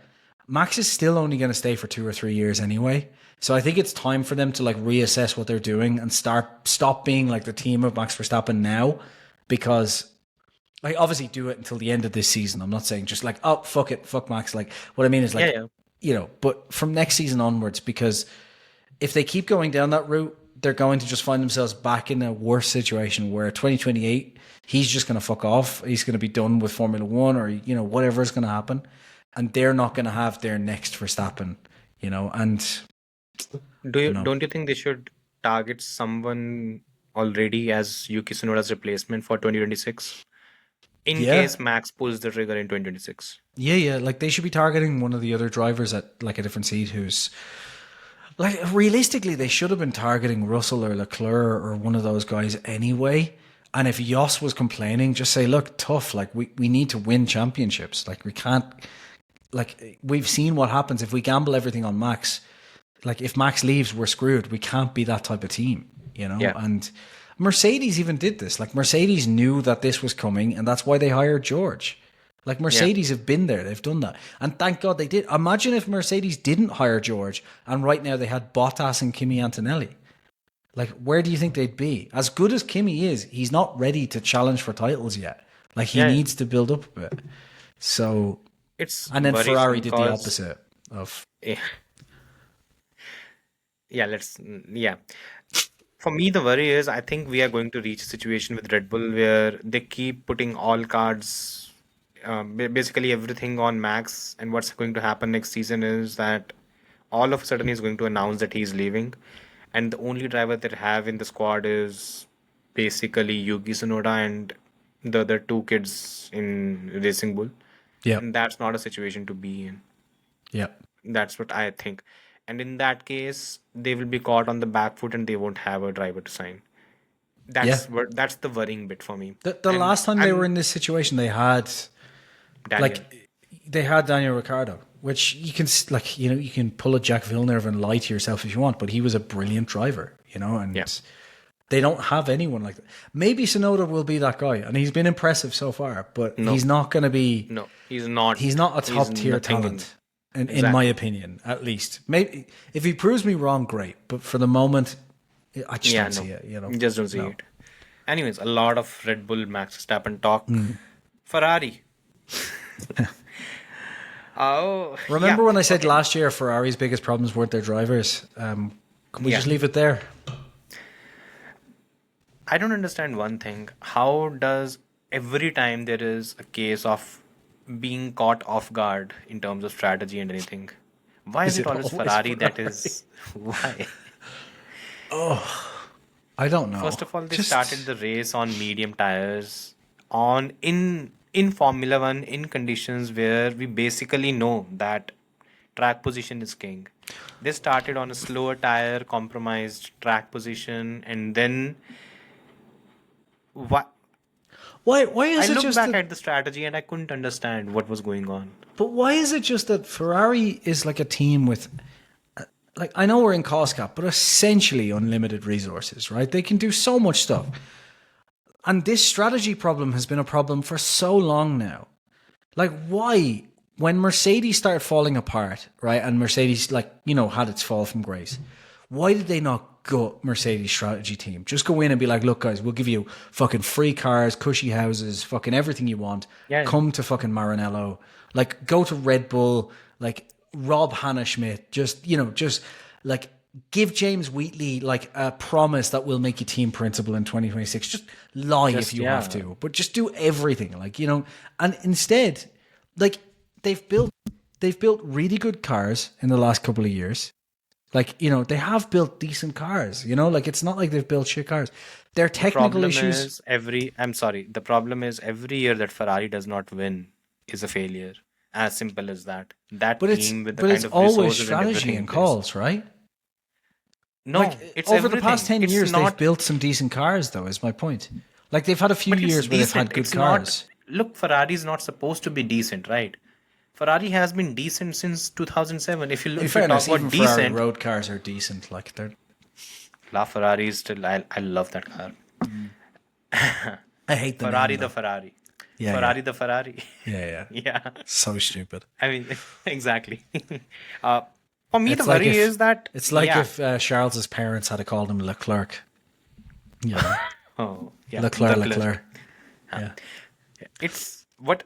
Max is still only going to stay for 2 or 3 years anyway. So I think it's time for them to like reassess what they're doing and stop being like the team of Max Verstappen now, because... Like, obviously do it until the end of this season. I'm not saying just like, oh, fuck it, fuck Max. Like, what I mean is like, you know, but from next season onwards, because if they keep going down that route, they're going to just find themselves back in a worse situation where 2028, he's just going to fuck off. He's going to be done with Formula One, or, you know, whatever is going to happen. And they're not going to have their next Verstappen, you know, and... Don't you think they should target someone already as Yuki Tsunoda's replacement for 2026? In case Max pulls the trigger in 2026. Yeah. Like, they should be targeting one of the other drivers at like a different seat who's... Like, realistically, they should have been targeting Russell or Leclerc or one of those guys anyway. And if Jos was complaining, just say, look, tough. Like, we need to win championships. Like, we can't... Like, we've seen what happens if we gamble everything on Max. Like, if Max leaves, we're screwed. We can't be that type of team, you know? Yeah. And... Mercedes even did this. Like, Mercedes knew that this was coming, and that's why they hired George. Like, Mercedes have been there. They've done that. And thank God they did. Imagine if Mercedes didn't hire George, and right now they had Bottas and Kimi Antonelli. Like, where do you think they'd be? As good as Kimi is, he's not ready to challenge for titles yet. Like, he needs to build up a bit. So... And then Ferrari did the opposite of... For me, the worry is I think we are going to reach a situation with Red Bull where they keep putting all cards, basically everything on Max. And what's going to happen next season is that all of a sudden he's going to announce that he's leaving. And the only driver they have in the squad is basically Yuki Tsunoda and the other two kids in Racing Bull. Yeah. And that's not a situation to be in. Yeah. That's what I think. And in that case, they will be caught on the back foot and they won't have a driver to sign. That's the worrying bit for me. The last time they were in this situation, they had Daniel Ricciardo, which you can, like, you know, you can pull a Jack Villeneuve and lie to yourself if you want, but he was a brilliant driver, you know, and they don't have anyone like that. Maybe Tsunoda will be that guy, and he's been impressive so far, but he's not going to be... No, he's not. He's not a top-tier talent. In my opinion, at least. Maybe if he proves me wrong, great. But for the moment, I just don't see it. You know, you just don't see it. Anyways, a lot of Red Bull, Max Verstappen talk. Ferrari. Remember when I said last year Ferrari's biggest problems weren't their drivers? Can we just leave it there? I don't understand one thing. How does every time there is a case of being caught off guard in terms of strategy and anything, why is it always Ferrari that is... Why? I don't know. First of all, they started the race on medium tires in Formula 1 in conditions where we basically know that track position is king. They started on a slower tire, compromised track position, and then Why is I it looked just back at the strategy and I couldn't understand what was going on. But why is it just that Ferrari is like a team with, like, I know we're in cost cap, but essentially unlimited resources, right? They can do so much stuff. And this strategy problem has been a problem for so long now. Like, why, when Mercedes started falling apart, right, and Mercedes, like, you know, had its fall from grace, why did they not gut Mercedes strategy team? Just go in and be like, look, guys, we'll give you fucking free cars, cushy houses, fucking everything you want. Come to fucking Maranello. Like, go to Red Bull, like, rob Hannah Schmidt. Just, you know, just, like, give James Wheatley, like, a promise that will make you team principal in 2026. Just lie if you have to. But just do everything, like, you know. And instead, like, they've built really good cars in the last couple of years. Like, you know, they have built decent cars, you know, like, it's not like they've built shit cars. Their technical issues. The problem is every year that Ferrari does not win is a failure. As simple as that. But it's always strategy and calls, right? No, like, it's over everything. The past 10 years, they've built some decent cars, though, is my point. Like, they've had a few years where they've had good cars. Look, Ferrari is not supposed to be decent, right? Ferrari has been decent since 2007. If you In talk fairness, about even Ferrari decent, road cars are decent. Like they're. La Ferrari is still. I love that car. I hate the Ferrari name, the though. Ferrari. Yeah, Ferrari yeah. the Ferrari. Yeah. Yeah. So stupid. I mean, exactly. uh, for me, the It's like worry if- is that It's like yeah. if Charles's parents had called him Leclerc. Yeah. Oh, yeah. Leclerc. Yeah. It's what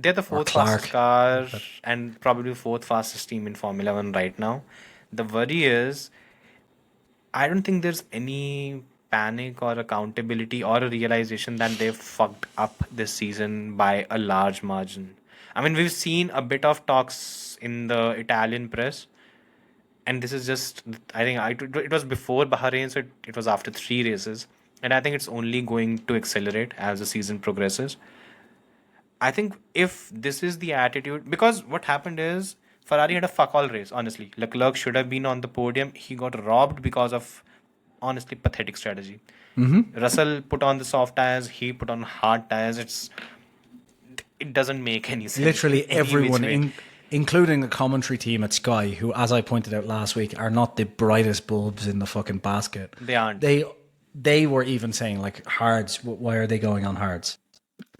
they're the fourth Clark. fastest car and probably fourth fastest team in Formula One right now. The worry is, I don't think there's any panic or accountability or a realization that they've fucked up this season by a large margin. I mean, we've seen a bit of talks in the Italian press, and this is just, I think it was before Bahrain, so it was after 3 races, and I think it's only going to accelerate as the season progresses. I think if this is the attitude, because what happened is Ferrari had a fuck all race, honestly. Leclerc should have been on the podium. He got robbed because of, honestly, pathetic strategy. Russell put on the soft tires, he put on hard tires. It doesn't make any sense. Literally any which everyone, way. including the commentary team at Sky, who, as I pointed out last week, are not the brightest bulbs in the fucking basket. They aren't. They were even saying, like, hards, why are they going on hards?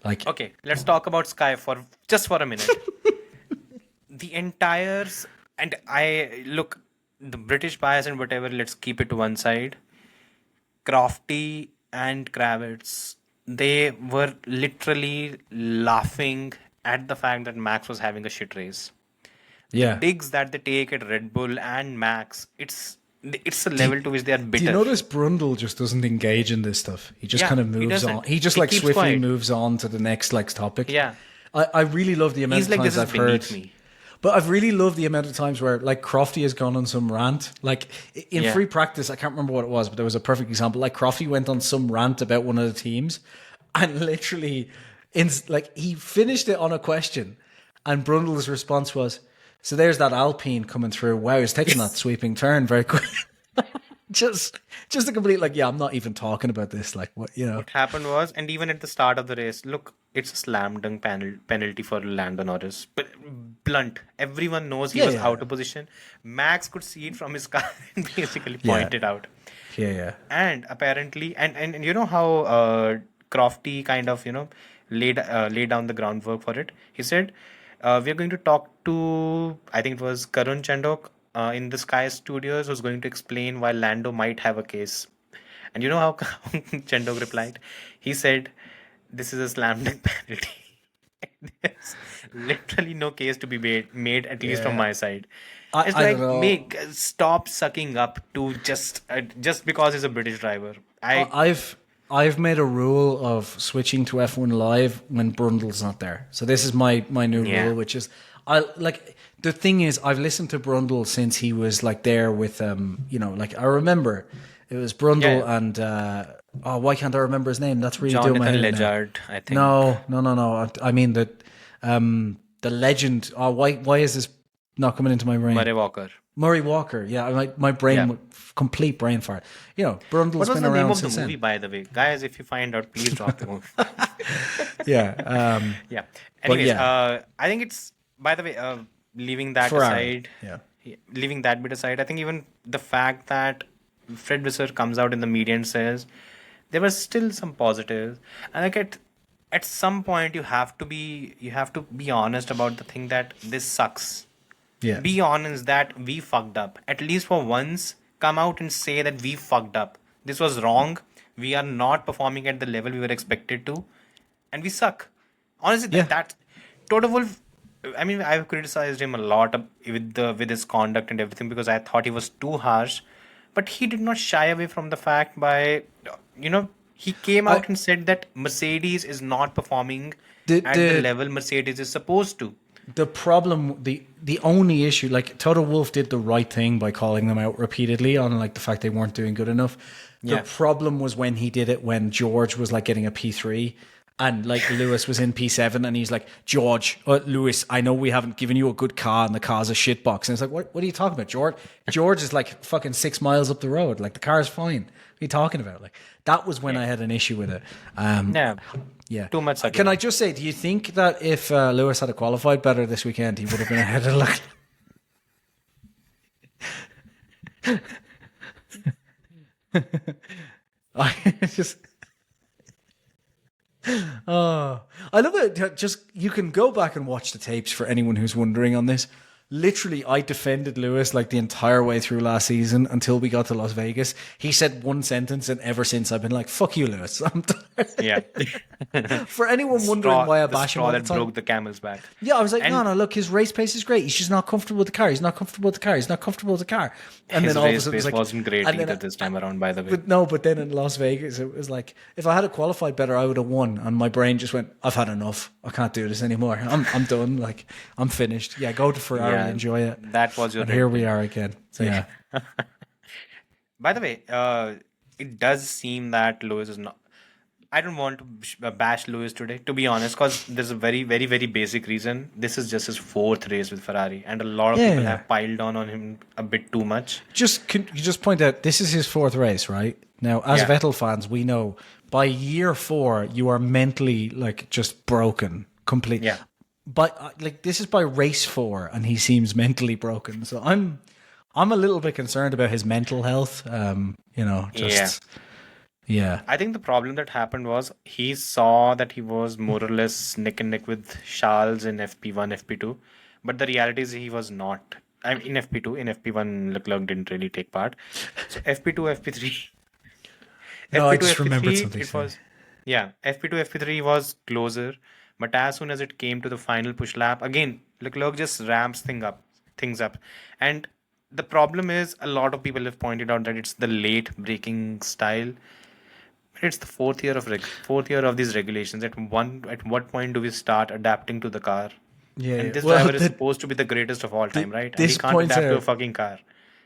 Like, Okay, let's talk about Sky for a minute. The entire and I look the British bias and whatever. Let's keep it to one side. Crofty and Kravitz, they were literally laughing at the fact that Max was having a shit race. yeah. Digs that they take at Red Bull and Max, it's a level to which they are bitter. Do you notice Brundle just doesn't engage in this stuff? He just Yeah, kind of he moves doesn't. on. He just He like keeps swiftly quiet. moves on to the next like topic. Yeah. I really love the amount He's of like, times this is I've heard. beneath me. But I've really loved the amount of times where like Crofty has gone on some rant. Like in Yeah. free practice, I can't remember what it was, but there was a perfect example. Like Crofty went on some rant about one of the teams, and literally, he finished it on a question, and Brundle's response was, "So there's that Alpine coming through. Wow, he's taking that sweeping turn very quick." just a complete like, yeah, I'm not even talking about this. Like what What happened was, and even at the start of the race, look, it's a slam dunk penalty for Lando Norris. But blunt, everyone knows he was out of position. Max could see it from his car and basically point it out. Yeah. And apparently, and you know how Crofty kind of laid down the groundwork for it. He said, "We're going to talk to, I think it was Karun Chandok in the Sky Studios, who's going to explain why Lando might have a case." And you know how Chandok replied? He said, "This is a slam dunk penalty." There's literally no case to be made at least from my side. It's I like, don't know. stop sucking up to just because he's a British driver. I've made a rule of switching to F1 Live when Brundle's not there. So this is my new rule, which is the thing is I've listened to Brundle since he was like there with like I remember it was Brundle and why can't I remember his name? That's really doing my Jonathan head in now. Legard, I think. No. I mean the legend. Why is this not coming into my brain? Murray Walker. Yeah, my brain, complete brain fart. Brundle's What was been the name around of the since movie, then. by the way? Guys, if you find out, please drop the movie. Yeah. Yeah. Anyways, yeah. I think it's, by the way, leaving that Ferrari. aside, leaving that bit aside, I think even the fact that Fred Visser comes out in the media and says there was still some positives, and like at some point you have to be honest about the thing that this sucks. Yeah. Be honest that we fucked up. At least for once, come out and say that we fucked up. This was wrong. We are not performing at the level we were expected to, and we suck. Honestly, that Toto Wolff. I mean, I've criticized him a lot with his conduct and everything because I thought he was too harsh, but he did not shy away from the fact by, he came out and said that Mercedes is not performing at the level Mercedes is supposed to. The problem, the only issue, like Toto Wolff did the right thing by calling them out repeatedly on like the fact they weren't doing good enough. The problem was when he did it when George was like getting a P3 And like Lewis was in P7 and he's like, George, Lewis, I know we haven't given you a good car and the car's a shitbox. And it's like, what are you talking about, George? George is like fucking 6 miles up the road. Like the car's fine. What are you talking about? Like that was when I had an issue with it. Yeah. Too much. Can I just say, do you think that if Lewis had qualified better this weekend, he would have been ahead of Leclerc? I love it. Just you can go back and watch the tapes for anyone who's wondering on this. Literally, I defended Lewis like the entire way through last season until we got to Las Vegas. He said one sentence, and ever since I've been like, "Fuck you, Lewis." I'm tired. Yeah. For anyone wondering why I bash him all the that time, broke the camel's back. yeah, I was like, no, look, his race pace is great. He's just not comfortable with the car. He's not comfortable with the car. He's not comfortable with the car. And His then all of a race sudden, it was pace like, wasn't great either this time around, by the way. but then in Las Vegas, it was like, if I had it qualified better, I would have won. And my brain just went, I've had enough. I can't do this anymore. I'm done. Like, I'm finished. Yeah, go to Ferrari, enjoy it. That was your. And here we are again. So, yeah. By the way, it does seem that Lewis is not. I don't want to bash Lewis today, to be honest, because there's a very, very, very basic reason. This is just his 4th race with Ferrari, and a lot of people have piled on him a bit too much. Can you just point out, this is his 4th race, right? Now, as Vettel fans, we know by year 4, you are mentally like just broken completely. Yeah. But like this is by race 4, and he seems mentally broken. So I'm a little bit concerned about his mental health. Yeah. I think the problem that happened was he saw that he was more or less neck and neck with Charles in FP1, FP2. But the reality is he was not. I'm in FP2. In FP1, Leclerc didn't really take part. So FP2, FP3. No, FP2, I just FP3, remembered something. it was, FP2, FP3 was closer. But as soon as it came to the final push lap, again, Leclerc just ramps things up. And the problem is, a lot of people have pointed out that it's the late braking style. It's the fourth year of these regulations. At what point do we start adapting to the car? Yeah. And this driver is supposed to be the greatest of all time, right? And he can't adapt to a fucking car.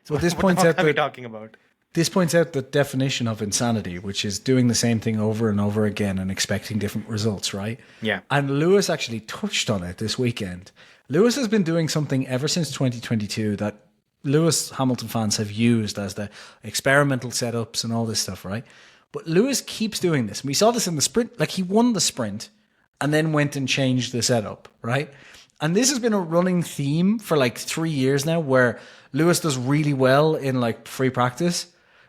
So this what points the out fuck are we talking about? This points out the definition of insanity, which is doing the same thing over and over again and expecting different results, right? Yeah. And Lewis actually touched on it this weekend. Lewis has been doing something ever since 2022 that Lewis Hamilton fans have used as the experimental setups and all this stuff, right? But Lewis keeps doing this. We saw this in the sprint. Like, he won the sprint and then went and changed the setup, right? And this has been a running theme for like 3 years now, where Lewis does really well in like free practice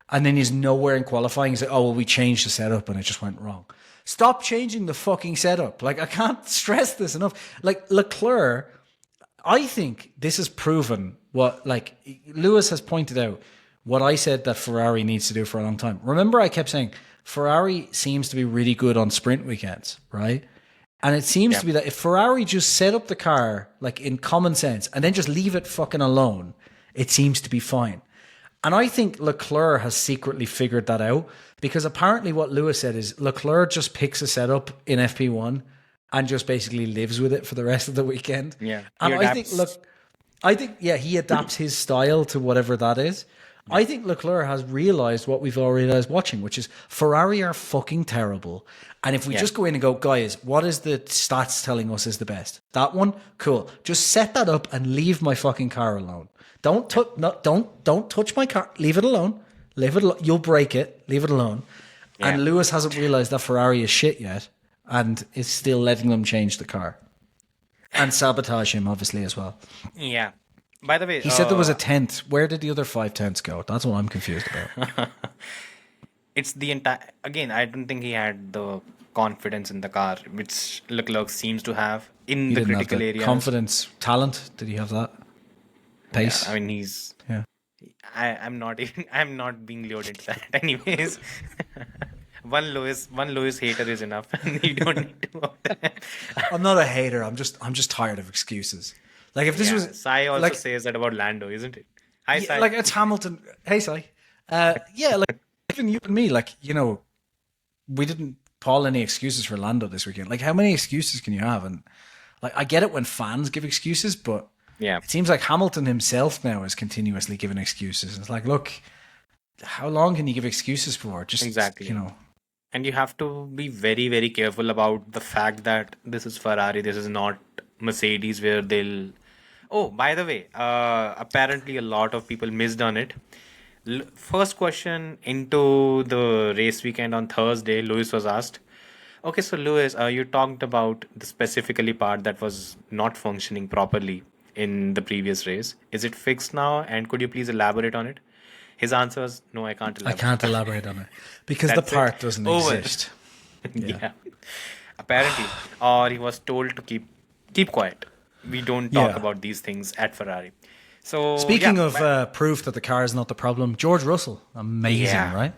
and then he's nowhere in qualifying. He's like, oh, well, we changed the setup and it just went wrong. Stop changing the fucking setup. Like, I can't stress this enough. Like, Leclerc, I think this has proven what, like, Lewis has pointed out what I said that Ferrari needs to do for a long time. Remember, I kept saying Ferrari seems to be really good on sprint weekends, right? And it seems to be that if Ferrari just set up the car like in common sense and then just leave it fucking alone, it seems to be fine. And I think Leclerc has secretly figured that out, because apparently what Lewis said is Leclerc just picks a setup in FP1 and just basically lives with it for the rest of the weekend. Yeah. And I think he adapts his style to whatever that is. I think Leclerc has realised what we've all realised watching, which is Ferrari are fucking terrible. And if we just go in and go, guys, what is the stats telling us is the best? That one? Cool. Just set that up and leave my fucking car alone. Don't touch my car. Leave it alone. Leave it alone. You'll break it. Leave it alone. Yeah. And Lewis hasn't realised that Ferrari is shit yet and is still letting them change the car. And sabotage him, obviously, as well. Yeah. By the way, he said there was a 10th. Where did the other 5 tenths go? That's what I'm confused about. It's the entire. Again, I don't think he had the confidence in the car, which Leclerc seems to have in the critical areas. Confidence, talent. Did he have that? Pace. Yeah, I mean, he's. Yeah. I'm not being lured into that. Anyways, one Lewis hater is enough. You don't need to. I'm not a hater. I'm just tired of excuses. Like, if this was... Sai also says that about Lando, isn't it? Hi, Sai. Like, it's Hamilton. Hey, Sai. Like, even you and me, like, you know, we didn't pull any excuses for Lando this weekend. Like, how many excuses can you have? And, like, I get it when fans give excuses, but it seems like Hamilton himself now is continuously giving excuses. And it's like, look, how long can you give excuses for? Just, exactly. You know, And you have to be very, very careful about the fact that this is Ferrari, this is not Mercedes, where they'll. Oh, by the way, apparently a lot of people missed on it. First question into the race weekend on Thursday, Lewis was asked. Okay, so Lewis, you talked about the specifically part that was not functioning properly in the previous race. Is it fixed now? And could you please elaborate on it? His answer was, no, I can't I elaborate. can't elaborate on it because the That's it. part doesn't Over. exist. Yeah. Apparently, or he was told to keep quiet. We don't talk Yeah. about these things at Ferrari. So Speaking yeah, of proof that the car is not the problem, George Russell, amazing, Yeah. right?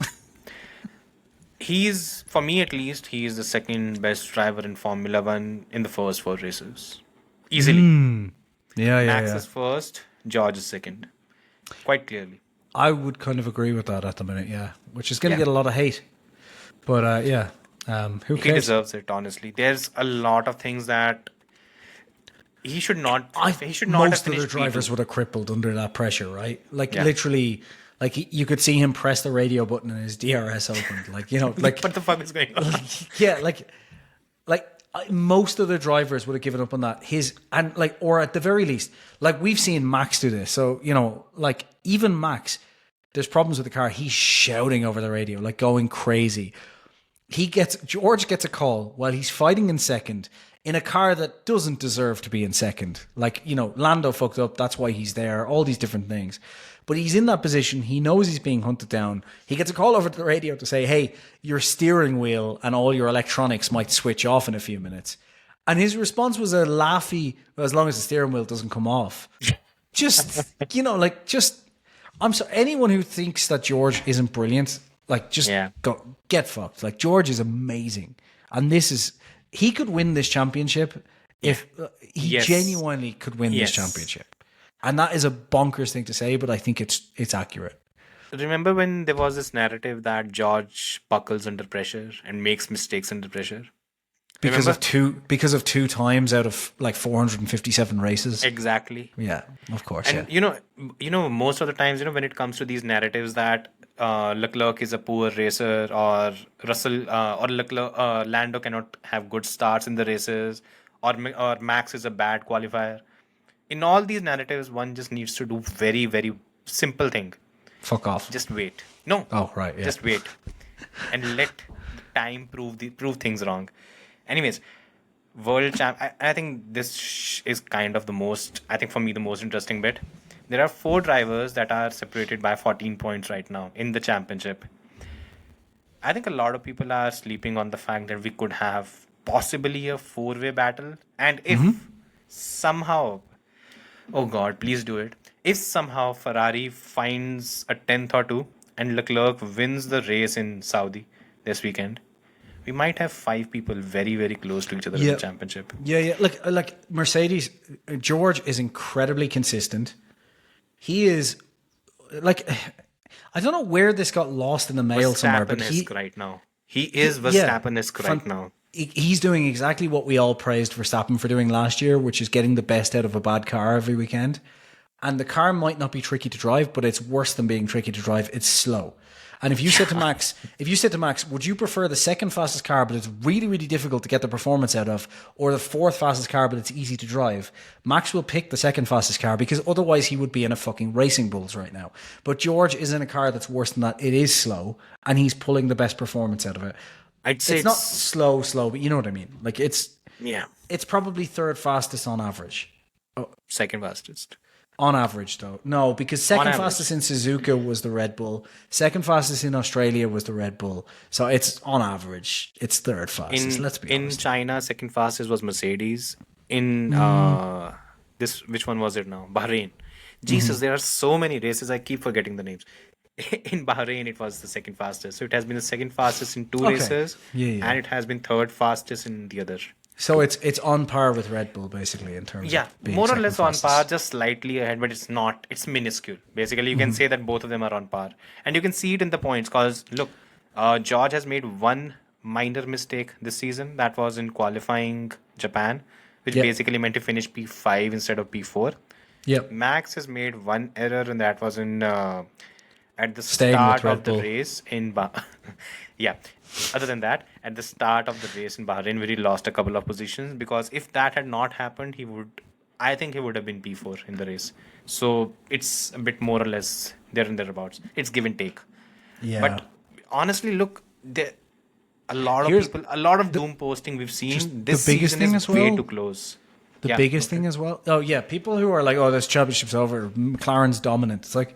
he's, for me at least, he is the second best driver in Formula One in the first 4 races, easily. Yeah, Max is first, George is second, quite clearly. I would kind of agree with that at the minute, yeah. Which is going to Yeah. get a lot of hate. But yeah, who He cares? deserves it, honestly. There's a lot of things that he should not. He should not have Most finished other drivers P2. would have crippled under that pressure, right? Like Yeah. literally, like you could see him press the radio button and his DRS opened. Like, you know, like What the fuck is going on? yeah, most of the drivers would have given up on that. Or at the very least, like we've seen Max do this. So, you know, like even Max, there's problems with the car. He's shouting over the radio, like going crazy. George gets a call while he's fighting in second in a car that doesn't deserve to be in second. Like, you know, Lando fucked up. That's why he's there. All these different things. But he's in that position. He knows he's being hunted down. He gets a call over to the radio to say, hey, your steering wheel and all your electronics might switch off in a few minutes. And his response was a laughy, as long as the steering wheel doesn't come off. Just, you know, like, I'm sorry, anyone who thinks that George isn't brilliant, like, just Yeah. get fucked. Like, George is amazing. And he could win this championship if he Yes. genuinely could win Yes. this championship. And that is a bonkers thing to say, but I think it's accurate. Remember when there was this narrative that George buckles under pressure and makes mistakes under pressure? Because Remember? of two times out of like 457 races. Exactly. Yeah, of course. And Yeah. most of the times, when it comes to these narratives that Leclerc is a poor racer, or Russell or Leclerc, Lando cannot have good starts in the races, or Max is a bad qualifier. In all these narratives, one just needs to do very, very simple thing. Fuck off. Just wait. No. Oh, right. Yeah. Just wait, and let time prove things wrong. Anyways, world champ. I think this is kind of the most. I think for me the most interesting bit. There are 4 drivers that are separated by 14 points right now in the championship. I think a lot of people are sleeping on the fact that we could have possibly a 4-way battle, and if somehow, oh God, please do it. If somehow Ferrari finds a 10th or 2 and Leclerc wins the race in Saudi this weekend, we might have 5 people very, very close to each other in Yeah. the championship. Yeah. Like Mercedes, George is incredibly consistent. He is like, I don't know where this got lost in the mail somewhere, but Verstappen-esque right now. He is Verstappen-esque right now. He's doing exactly what we all praised Verstappen for doing last year, which is getting the best out of a bad car every weekend. And the car might not be tricky to drive, but it's worse than being tricky to drive. It's slow. And if you said to Max, would you prefer the second fastest car, but it's really, really difficult to get the performance out of, or the 4th fastest car, but it's easy to drive? Max will pick the second fastest car because otherwise he would be in a fucking Racing Bulls right now. But George is in a car that's worse than that. It is slow, and he's pulling the best performance out of it. I'd say It's not slow, but you know what I mean. Like it's probably 3rd fastest on average. second fastest. On average, though. No, because second average. fastest in Suzuka was the Red Bull. Second fastest in Australia was the Red Bull. So it's on average, it's 3rd fastest. Let's be In honest. China, second fastest was Mercedes. In which one was it now? Bahrain. Jesus, there are so many races. I keep forgetting the names. In Bahrain, it was the second fastest. So it has been the second fastest in 2 races, and it has been 3rd fastest in the other. So it's on par with Red Bull, basically, in terms of being more or second less on fastest. par, just slightly ahead, but it's not. It's minuscule. Basically, you can say that both of them are on par, and you can see it in the points. Because look, George has made one minor mistake this season. That was in qualifying Japan, which basically meant to finish P5 instead of P4. Yep. Max has made one error, and that was in at the Staying with start Red of the Bull. race in yeah. Other than that, at the start of the race in Bahrain, where he lost a couple of positions, because if that had not happened, I think he would have been P4 in the race. So it's a bit more or less there and thereabouts. It's give and take. Yeah. But honestly, look, a lot of Here's people, a lot of doom posting we've seen. This the biggest season thing is as way well. too close. The Yeah, biggest okay. thing as well. Oh yeah, people who are like, "Oh, this championship's over. McLaren's dominant." It's like,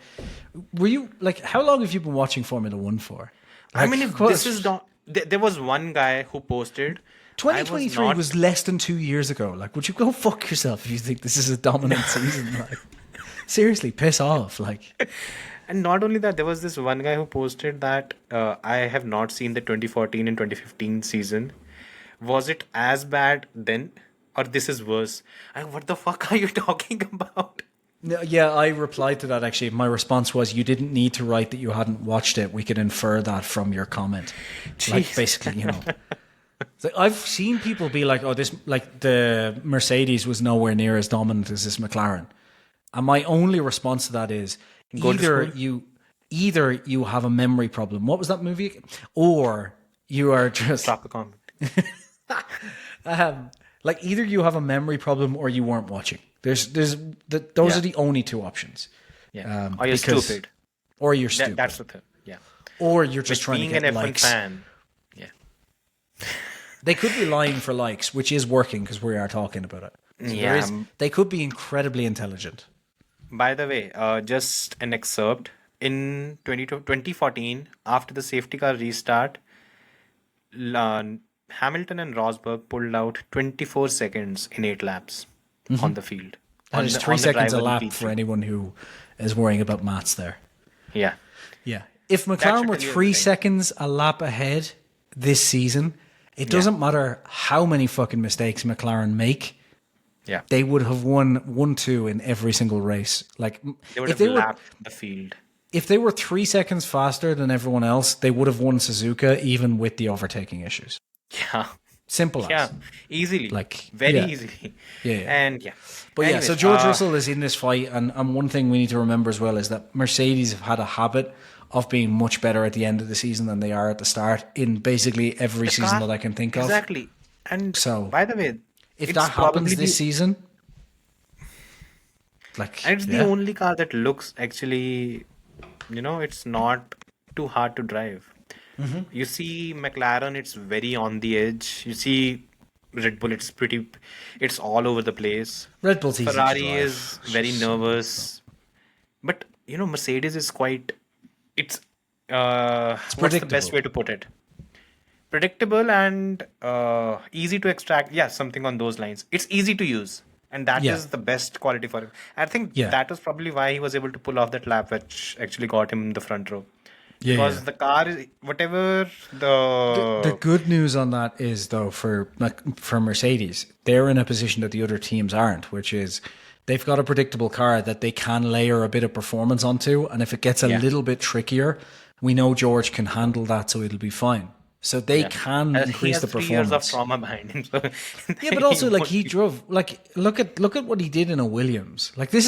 were you like, how long have you been watching Formula One for? I Like, mean, if this is not, there was one guy who posted. I was 2023 not. was less than 2 years ago. Like, would you go fuck yourself if you think this is a dominant season? Like, seriously, piss off. Like, And not only that, there was this one guy who posted that I have not seen the 2014 and 2015 season. Was it as bad then, or this is worse? What the fuck are you talking about? yeah, I replied to that actually. My response was, you didn't need to write that you hadn't watched it. We could infer that from your comment. Like, Jeez. basically, you know. It's like, I've seen people be like, "Oh, this like the Mercedes was nowhere near as dominant as this McLaren," and my only response to that is Go to school. either you have a memory problem. What was that movie again? Or you are just Drop a comment. like either you have a memory problem or you weren't watching. Those Yeah. are the only two options. Yeah. Or you're because- stupid. Or you're stupid, That's the thing. Yeah. or you're just Which trying being to get an F1 likes. fan. Yeah. They could be lying for likes, which is working because we are talking about it. So Yeah. they could be incredibly intelligent. By the way, just an excerpt. In 2014, after the safety car restart, Hamilton and Rosberg pulled out 24 seconds in 8 laps on the field. That is 3 seconds a lap for anyone who is worrying about maths there. Yeah. Yeah. If should McLaren were tell you 3 everything. seconds a lap ahead this season, it doesn't matter how many fucking mistakes McLaren make. Yeah. They would have won 1-2 in every single race. Like, They would if have they were lapped the field. if they were 3 seconds faster than everyone else, they would have won Suzuka even with the overtaking issues. Yeah. Simple Yeah. as. Easily. Like, very yeah. easily. Yeah, yeah. And yeah. But Anyways, yeah, so George Russell is in this fight, and one thing we need to remember as well is that Mercedes have had a habit of being much better at the end of the season than they are at the start in basically every the season car- that I can think of. Exactly. And So, by the way, If it's that happens probably this season, like, and it's yeah. the only car that looks actually, it's not too hard to drive. Mm-hmm. You see McLaren, it's very on the edge. You see Red Bull, it's all over the place. Red Bull's easy to Ferrari drive. is very nervous. But, Mercedes is quite, what's the best predictable. way to put it? Predictable and easy to extract. Yeah, something on those lines. It's easy to use. And that Yeah. is the best quality for him. I think Yeah. that was probably why he was able to pull off that lap, which actually got him in the front row. Yeah, Because yeah. the car is, whatever The good news on that is, though, for Mercedes, they're in a position that the other teams aren't, which is they've got a predictable car that they can layer a bit of performance onto. And if it gets a little bit trickier, we know George can handle that, so it'll be fine. So they can he increase has the 3 years of performance. trauma behind him. So Yeah, but also like he drove like look at what he did in a Williams. Like this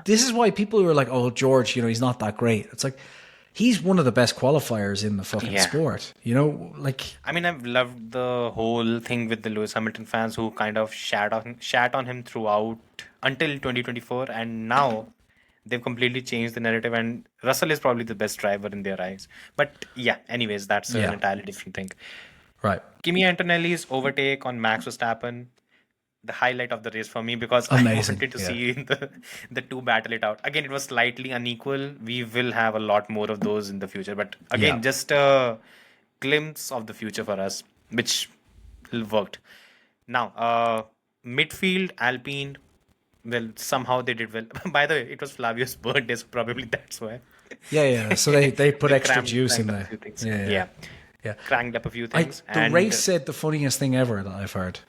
is why people who are like, "Oh, George, he's not that great." It's like he's one of the best qualifiers in the fucking Yeah. sport. Like I mean, I've loved the whole thing with the Lewis Hamilton fans who kind of shat on him throughout until 2024, and now they've completely changed the narrative. And Russell is probably the best driver in their eyes. But yeah, anyways, that's an entirely different thing. right. Kimi Antonelli's overtake on Max Verstappen, the highlight of the race for me, because Amazing, I wanted to see the two battle it out. Again, it was slightly unequal. We will have a lot more of those in the future. But again, just a glimpse of the future for us, which worked. Now, midfield, Alpine, well, somehow they did well. By the way, it was Flavio's birthday, so probably that's why. Yeah. So they put extra juice in cranked up a there. few things. Yeah. Cranked up a few things. The race said the funniest thing ever that I've heard,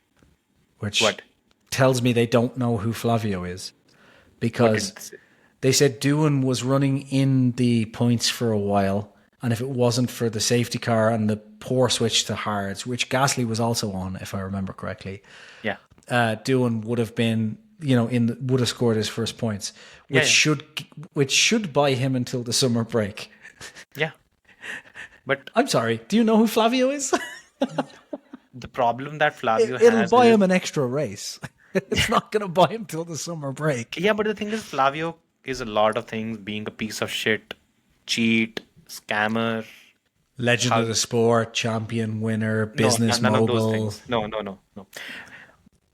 which What? tells me they don't know who Flavio is, because they said Doohan was running in the points for a while, and if it wasn't for the safety car and the poor switch to hards, which Gasly was also on, if I remember correctly, Yeah. Doohan would have been, would have scored his first points, which should buy him until the summer break. Yeah. But I'm sorry. Do you know who Flavio is? the problem that Flavio It'll has buy is, him an extra race. It's not going to buy him till the summer break. yeah, but the thing is, Flavio is a lot of things, being a piece of shit, cheat, scammer. Legend of the sport, champion, winner, business None of those mogul. things. No.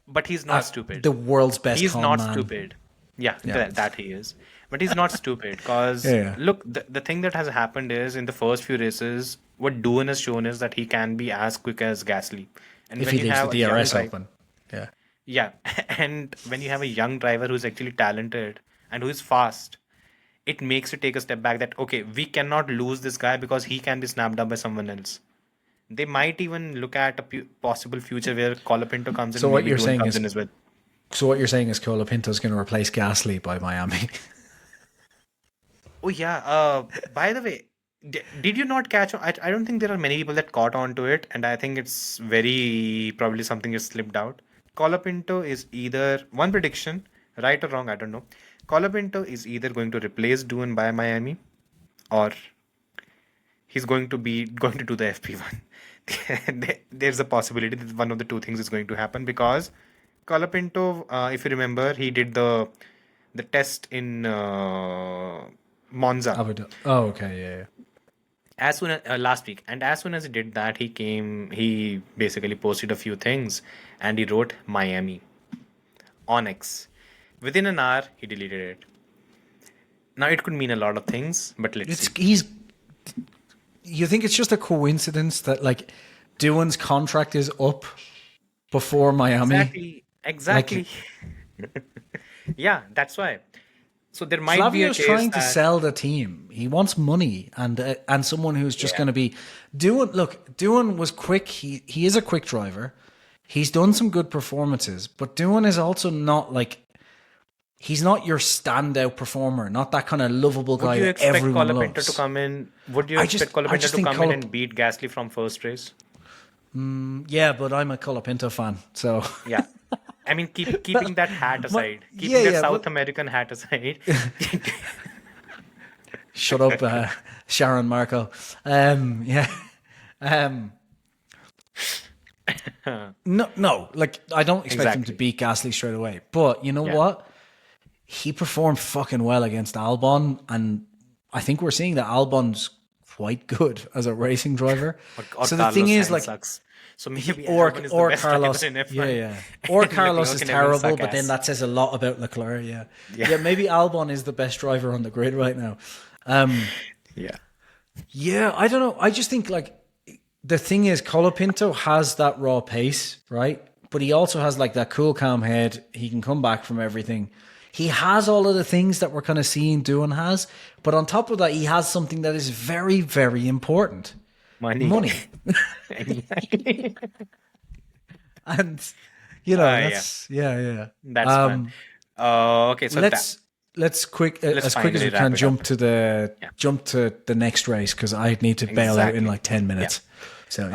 But he's not stupid. The world's best He's con not man. stupid. Yeah, that he is. But he's not stupid because, Yeah. look, the thing that has happened is in the first few races, what Doohan has shown is that he can be as quick as Gasly. And If when he you leaves have the a young DRS driver, open. Yeah. yeah, and when you have a young driver who's actually talented and who is fast, it makes you take a step back that, okay, we cannot lose this guy because he can be snapped up by someone else. They might even look at a possible future where Colapinto comes in So and what maybe you're Doohan saying comes is- in as well. So what you're saying is Colapinto's going to replace Gasly by Miami. Oh yeah. By the way, did you not catch on? I don't think there are many people that caught on to it, and I think it's very probably something that slipped out. Colapinto is either one prediction, right or wrong, I don't know. Colapinto is either going to replace Doohan by Miami, or he's going to do the FP1. There's a possibility that one of the two things is going to happen because Colapinto, if you remember, he did the test in Monza Oh, okay. Yeah. as soon as last week, and as soon as he did that, he basically posted a few things, and he wrote Miami on X. Within an hour, he deleted it. Now it could mean a lot of things, but let's see. You think it's just a coincidence that like Doohan's contract is up before Miami? Exactly. Yeah, that's why. So there might be a Flavio's case trying to that- sell the team. He wants money and someone who's just going to be Doohan. Look, Doohan was quick. He is a quick driver. He's done some good performances, but Doohan is also not like he's not your standout performer. Not that kind of lovable guy Would you that expect everyone Colapinto loves. to come in? Would you I expect just Colapinto to think come in and beat Gasly from first race? Yeah, but I'm a Colapinto fan, so Yeah. I mean, keeping that hat aside, keeping that South American hat aside. shut up, Sharon Marco. Yeah. No, like I don't expect him to beat Gasly straight away. But you know what? He performed fucking well against Albon, and I think we're seeing that Albon's quite good as a racing driver. Or so Carlos the thing is, Sainz like, sucks. So maybe or Albon is the or best Carlos, driver in F1. yeah, or Carlos Everyone is can terrible, suck but then ass. that says a lot about Leclerc. Yeah, maybe Albon is the best driver on the grid right now. Yeah, I don't know. I just think like the thing is, Colapinto has that raw pace, right? But he also has like that cool, calm head. He can come back from everything. He has all of the things that we're kind of seeing Doohan has, but on top of that, he has something that is very, very important: money. Exactly. And you know, that's That's fun. Okay, so let's quick as quick as finally we wrap can it jump to the next race because I need to bail out in like 10 minutes. So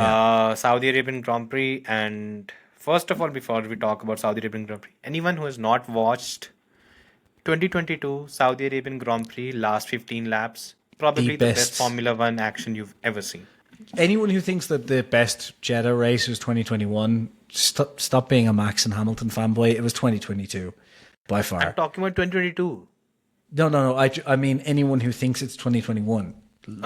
Saudi Arabian Grand Prix, and first of all, before we talk about Saudi Arabian Grand Prix, anyone who has not watched 2022 Saudi Arabian Grand Prix last 15 laps, probably the best Formula One action you've ever seen. Anyone who thinks that the best Jeddah race was 2021, stop being a Max and Hamilton fanboy. It was 2022 by far. I'm talking about 2022. No. I mean anyone who thinks it's 2021,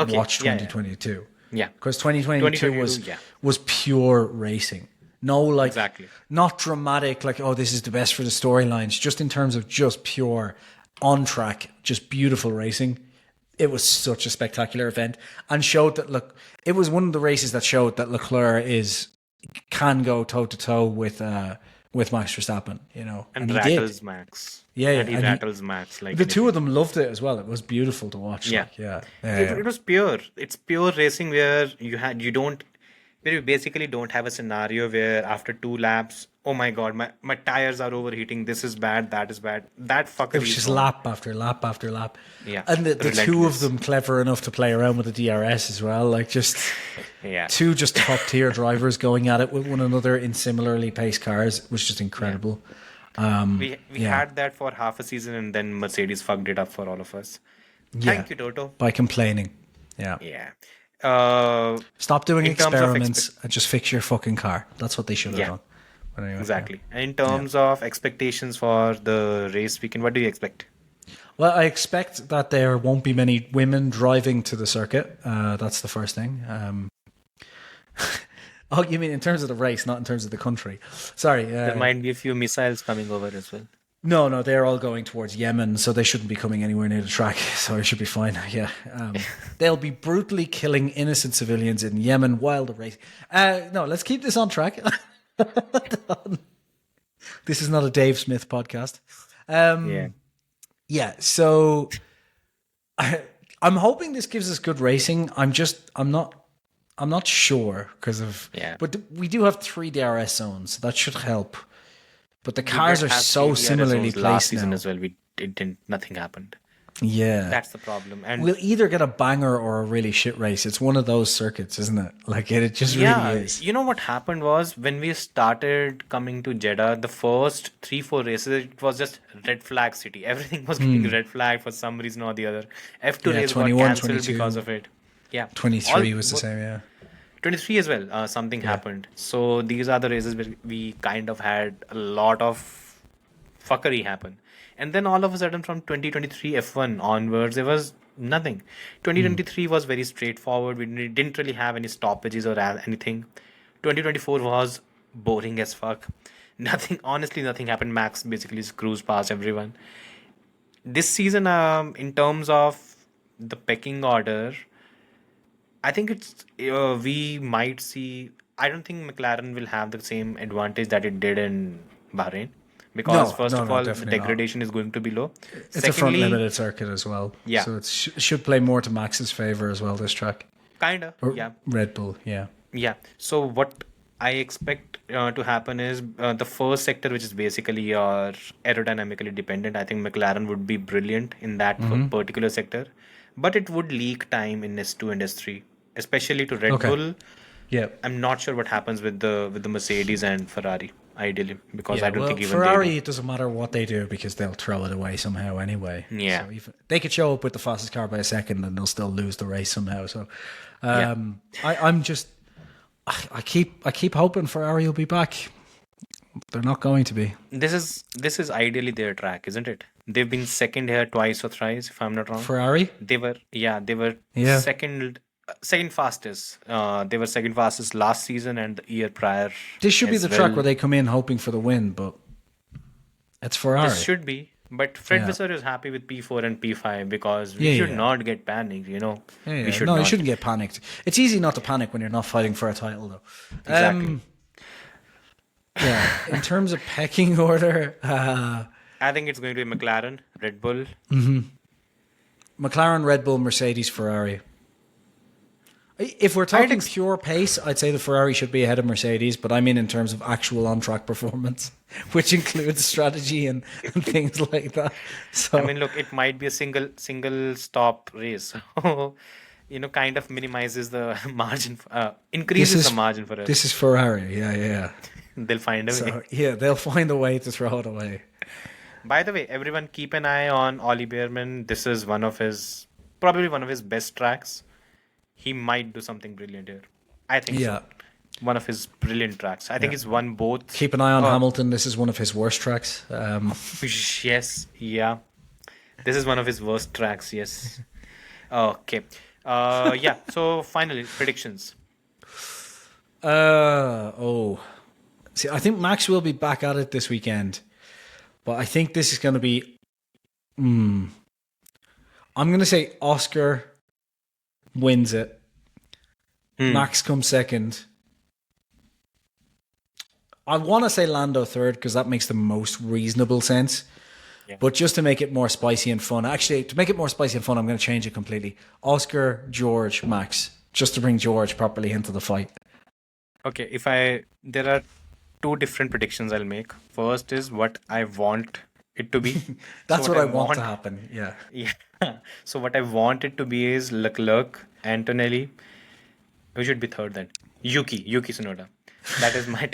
watch 2022. Yeah, because 2022 was pure racing. No, like not dramatic. Like this is the best for the storylines. Just in terms of just pure on track, just beautiful racing. It was such a spectacular event and showed that it was one of the races that showed that Leclerc can go toe to toe with Max Verstappen, you know, and he rattles did. Max. Yeah, he rattles Max. Like the two of them loved it as well. It was beautiful to watch. It was pure. It's pure racing where you basically don't have a scenario where after 2 laps, oh my god, my tires are overheating. This is bad. That is bad. That fucker. It was just lap after lap after lap. Yeah, and the two of them clever enough to play around with the DRS as well. Like just two just top tier drivers going at it with one another in similarly paced cars. It was just incredible. We had that for half a season, and then Mercedes fucked it up for all of us. Thank you, Toto. By complaining. Yeah. Yeah. Stop doing In terms of experiments and just fix your fucking car. That's what they should have yeah, done. But anyway, exactly. And in terms of expectations for the race weekend, what do you expect? Well, I expect that there won't be many women driving to the circuit. That's the first thing. Oh, you mean in terms of the race, not in terms of the country? Sorry. There might be a few missiles coming over as well. No, they're all going towards Yemen, so they shouldn't be coming anywhere near the track. So it should be fine. Yeah, they'll be brutally killing innocent civilians in Yemen while the race. No, let's keep this on track. This is not a Dave Smith podcast. Yeah. So I'm hoping this gives us good racing. I'm not sure because of. Yeah. But we do have 3 DRS zones, so that should help. But the cars are so similarly placed last season now. as well. Nothing happened. Yeah, That's the problem. And we'll either get a banger or a really shit race. It's one of those circuits, isn't it? Like it just really is. you know what happened was when we started coming to Jeddah, the first 3-4 races, it was just red flag city. Everything was getting red flag for some reason or the other. F2 race got 21, cancelled 22. because of it. Yeah, 23 was the same. Yeah. 23 as well. Something happened. So these are the races where we kind of had a lot of fuckery happen. And then all of a sudden from 2023 F1 onwards, there was nothing. 2023 was very straightforward. We didn't really have any stoppages or anything. 2024 was boring as fuck. Honestly, nothing happened. Max basically cruised past everyone. This season, in terms of the pecking order, I think we might see. I don't think McLaren will have the same advantage that it did in Bahrain, because first of all, the degradation is going to be low. It's a front limited circuit as well. Yeah. So it should play more to Max's favor as well, this track. Kinda. Yeah. Red Bull. Yeah. Yeah. So what I expect to happen is the first sector, which is basically your aerodynamically dependent. I think McLaren would be brilliant in that particular sector, but it would leak time in S2 and S3. Especially to Red Bull. Yeah. I'm not sure what happens with the Mercedes and Ferrari, ideally, because I don't think even Ferrari, it doesn't matter what they do because they'll throw it away somehow anyway. Yeah. So even, they could show up with the fastest car by a second and they'll still lose the race somehow. So I'm just I keep hoping Ferrari will be back. They're not going to be. This is ideally their track, isn't it? They've been second here twice or thrice, if I'm not wrong. Ferrari? They were second fastest. They were second fastest last season and the year prior. This should be the track where they come in hoping for the win, but it's Ferrari. This should be. But Fred Vasseur is happy with P4 and P5 because we should not get panicked, you know. You shouldn't get panicked. It's easy not to panic when you're not fighting for a title, though. Exactly. In terms of pecking order, I think it's going to be McLaren, Red Bull. McLaren, Red Bull, Mercedes, Ferrari. If we're talking pure pace, I'd say the Ferrari should be ahead of Mercedes, but I mean in terms of actual on-track performance, which includes strategy and things like that. So I mean, look, it might be a single stop race. Kind of minimizes the margin, increases the margin for us. This is Ferrari, yeah. They'll find a way. So, they'll find a way to throw it away. By the way, everyone keep an eye on Ollie Behrman. This is probably one of his best tracks. He might do something brilliant here. I think so. One of his brilliant tracks. I think he's won both. Keep an eye on Hamilton. This is one of his worst tracks. Yes, yeah. This is one of his worst tracks, yes. Okay. So finally, predictions. See, I think Max will be back at it this weekend. But I think this is going to be... I'm going to say Oscar wins it. Max comes second. I want to say Lando third because that makes the most reasonable sense. Yeah. But just to make it more spicy and fun, actually, to make it more spicy and fun, I'm going to change it completely. Oscar, George, Max, just to bring George properly into the fight. Okay, there are two different predictions I'll make. First is what I want it to be. That's what I want to happen. Yeah. So what I want it to be is Leclerc, Antonelli. Who should be third then? Yuki Tsunoda. That is my.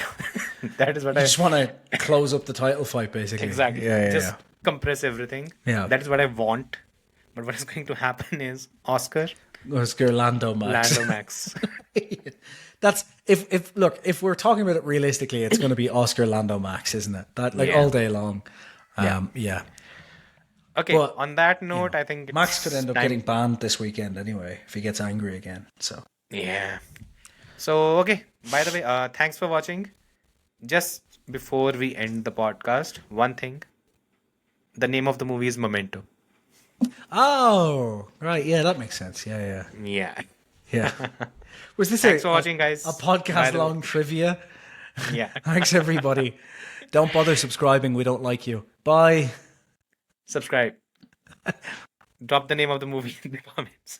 That is what I just want to close up the title fight, basically. Exactly. Just compress everything. Yeah. That is what I want. But what is going to happen is Oscar, Oscar Lando Max. Lando Max. That's if we're talking about it realistically, it's going to be Oscar Lando Max, isn't it? That all day long. Yeah. Okay. But, on that note, I think Max could end up getting banned this weekend anyway if he gets angry again. So yeah. So okay. By the way, thanks for watching. Just before we end the podcast, one thing. The name of the movie is Memento. Oh, right. Yeah, that makes sense. Yeah. Was this Thanks for watching, guys. A podcast-long trivia? Yeah. Thanks, everybody. Don't bother subscribing. We don't like you. Bye. Subscribe. Drop the name of the movie in the comments.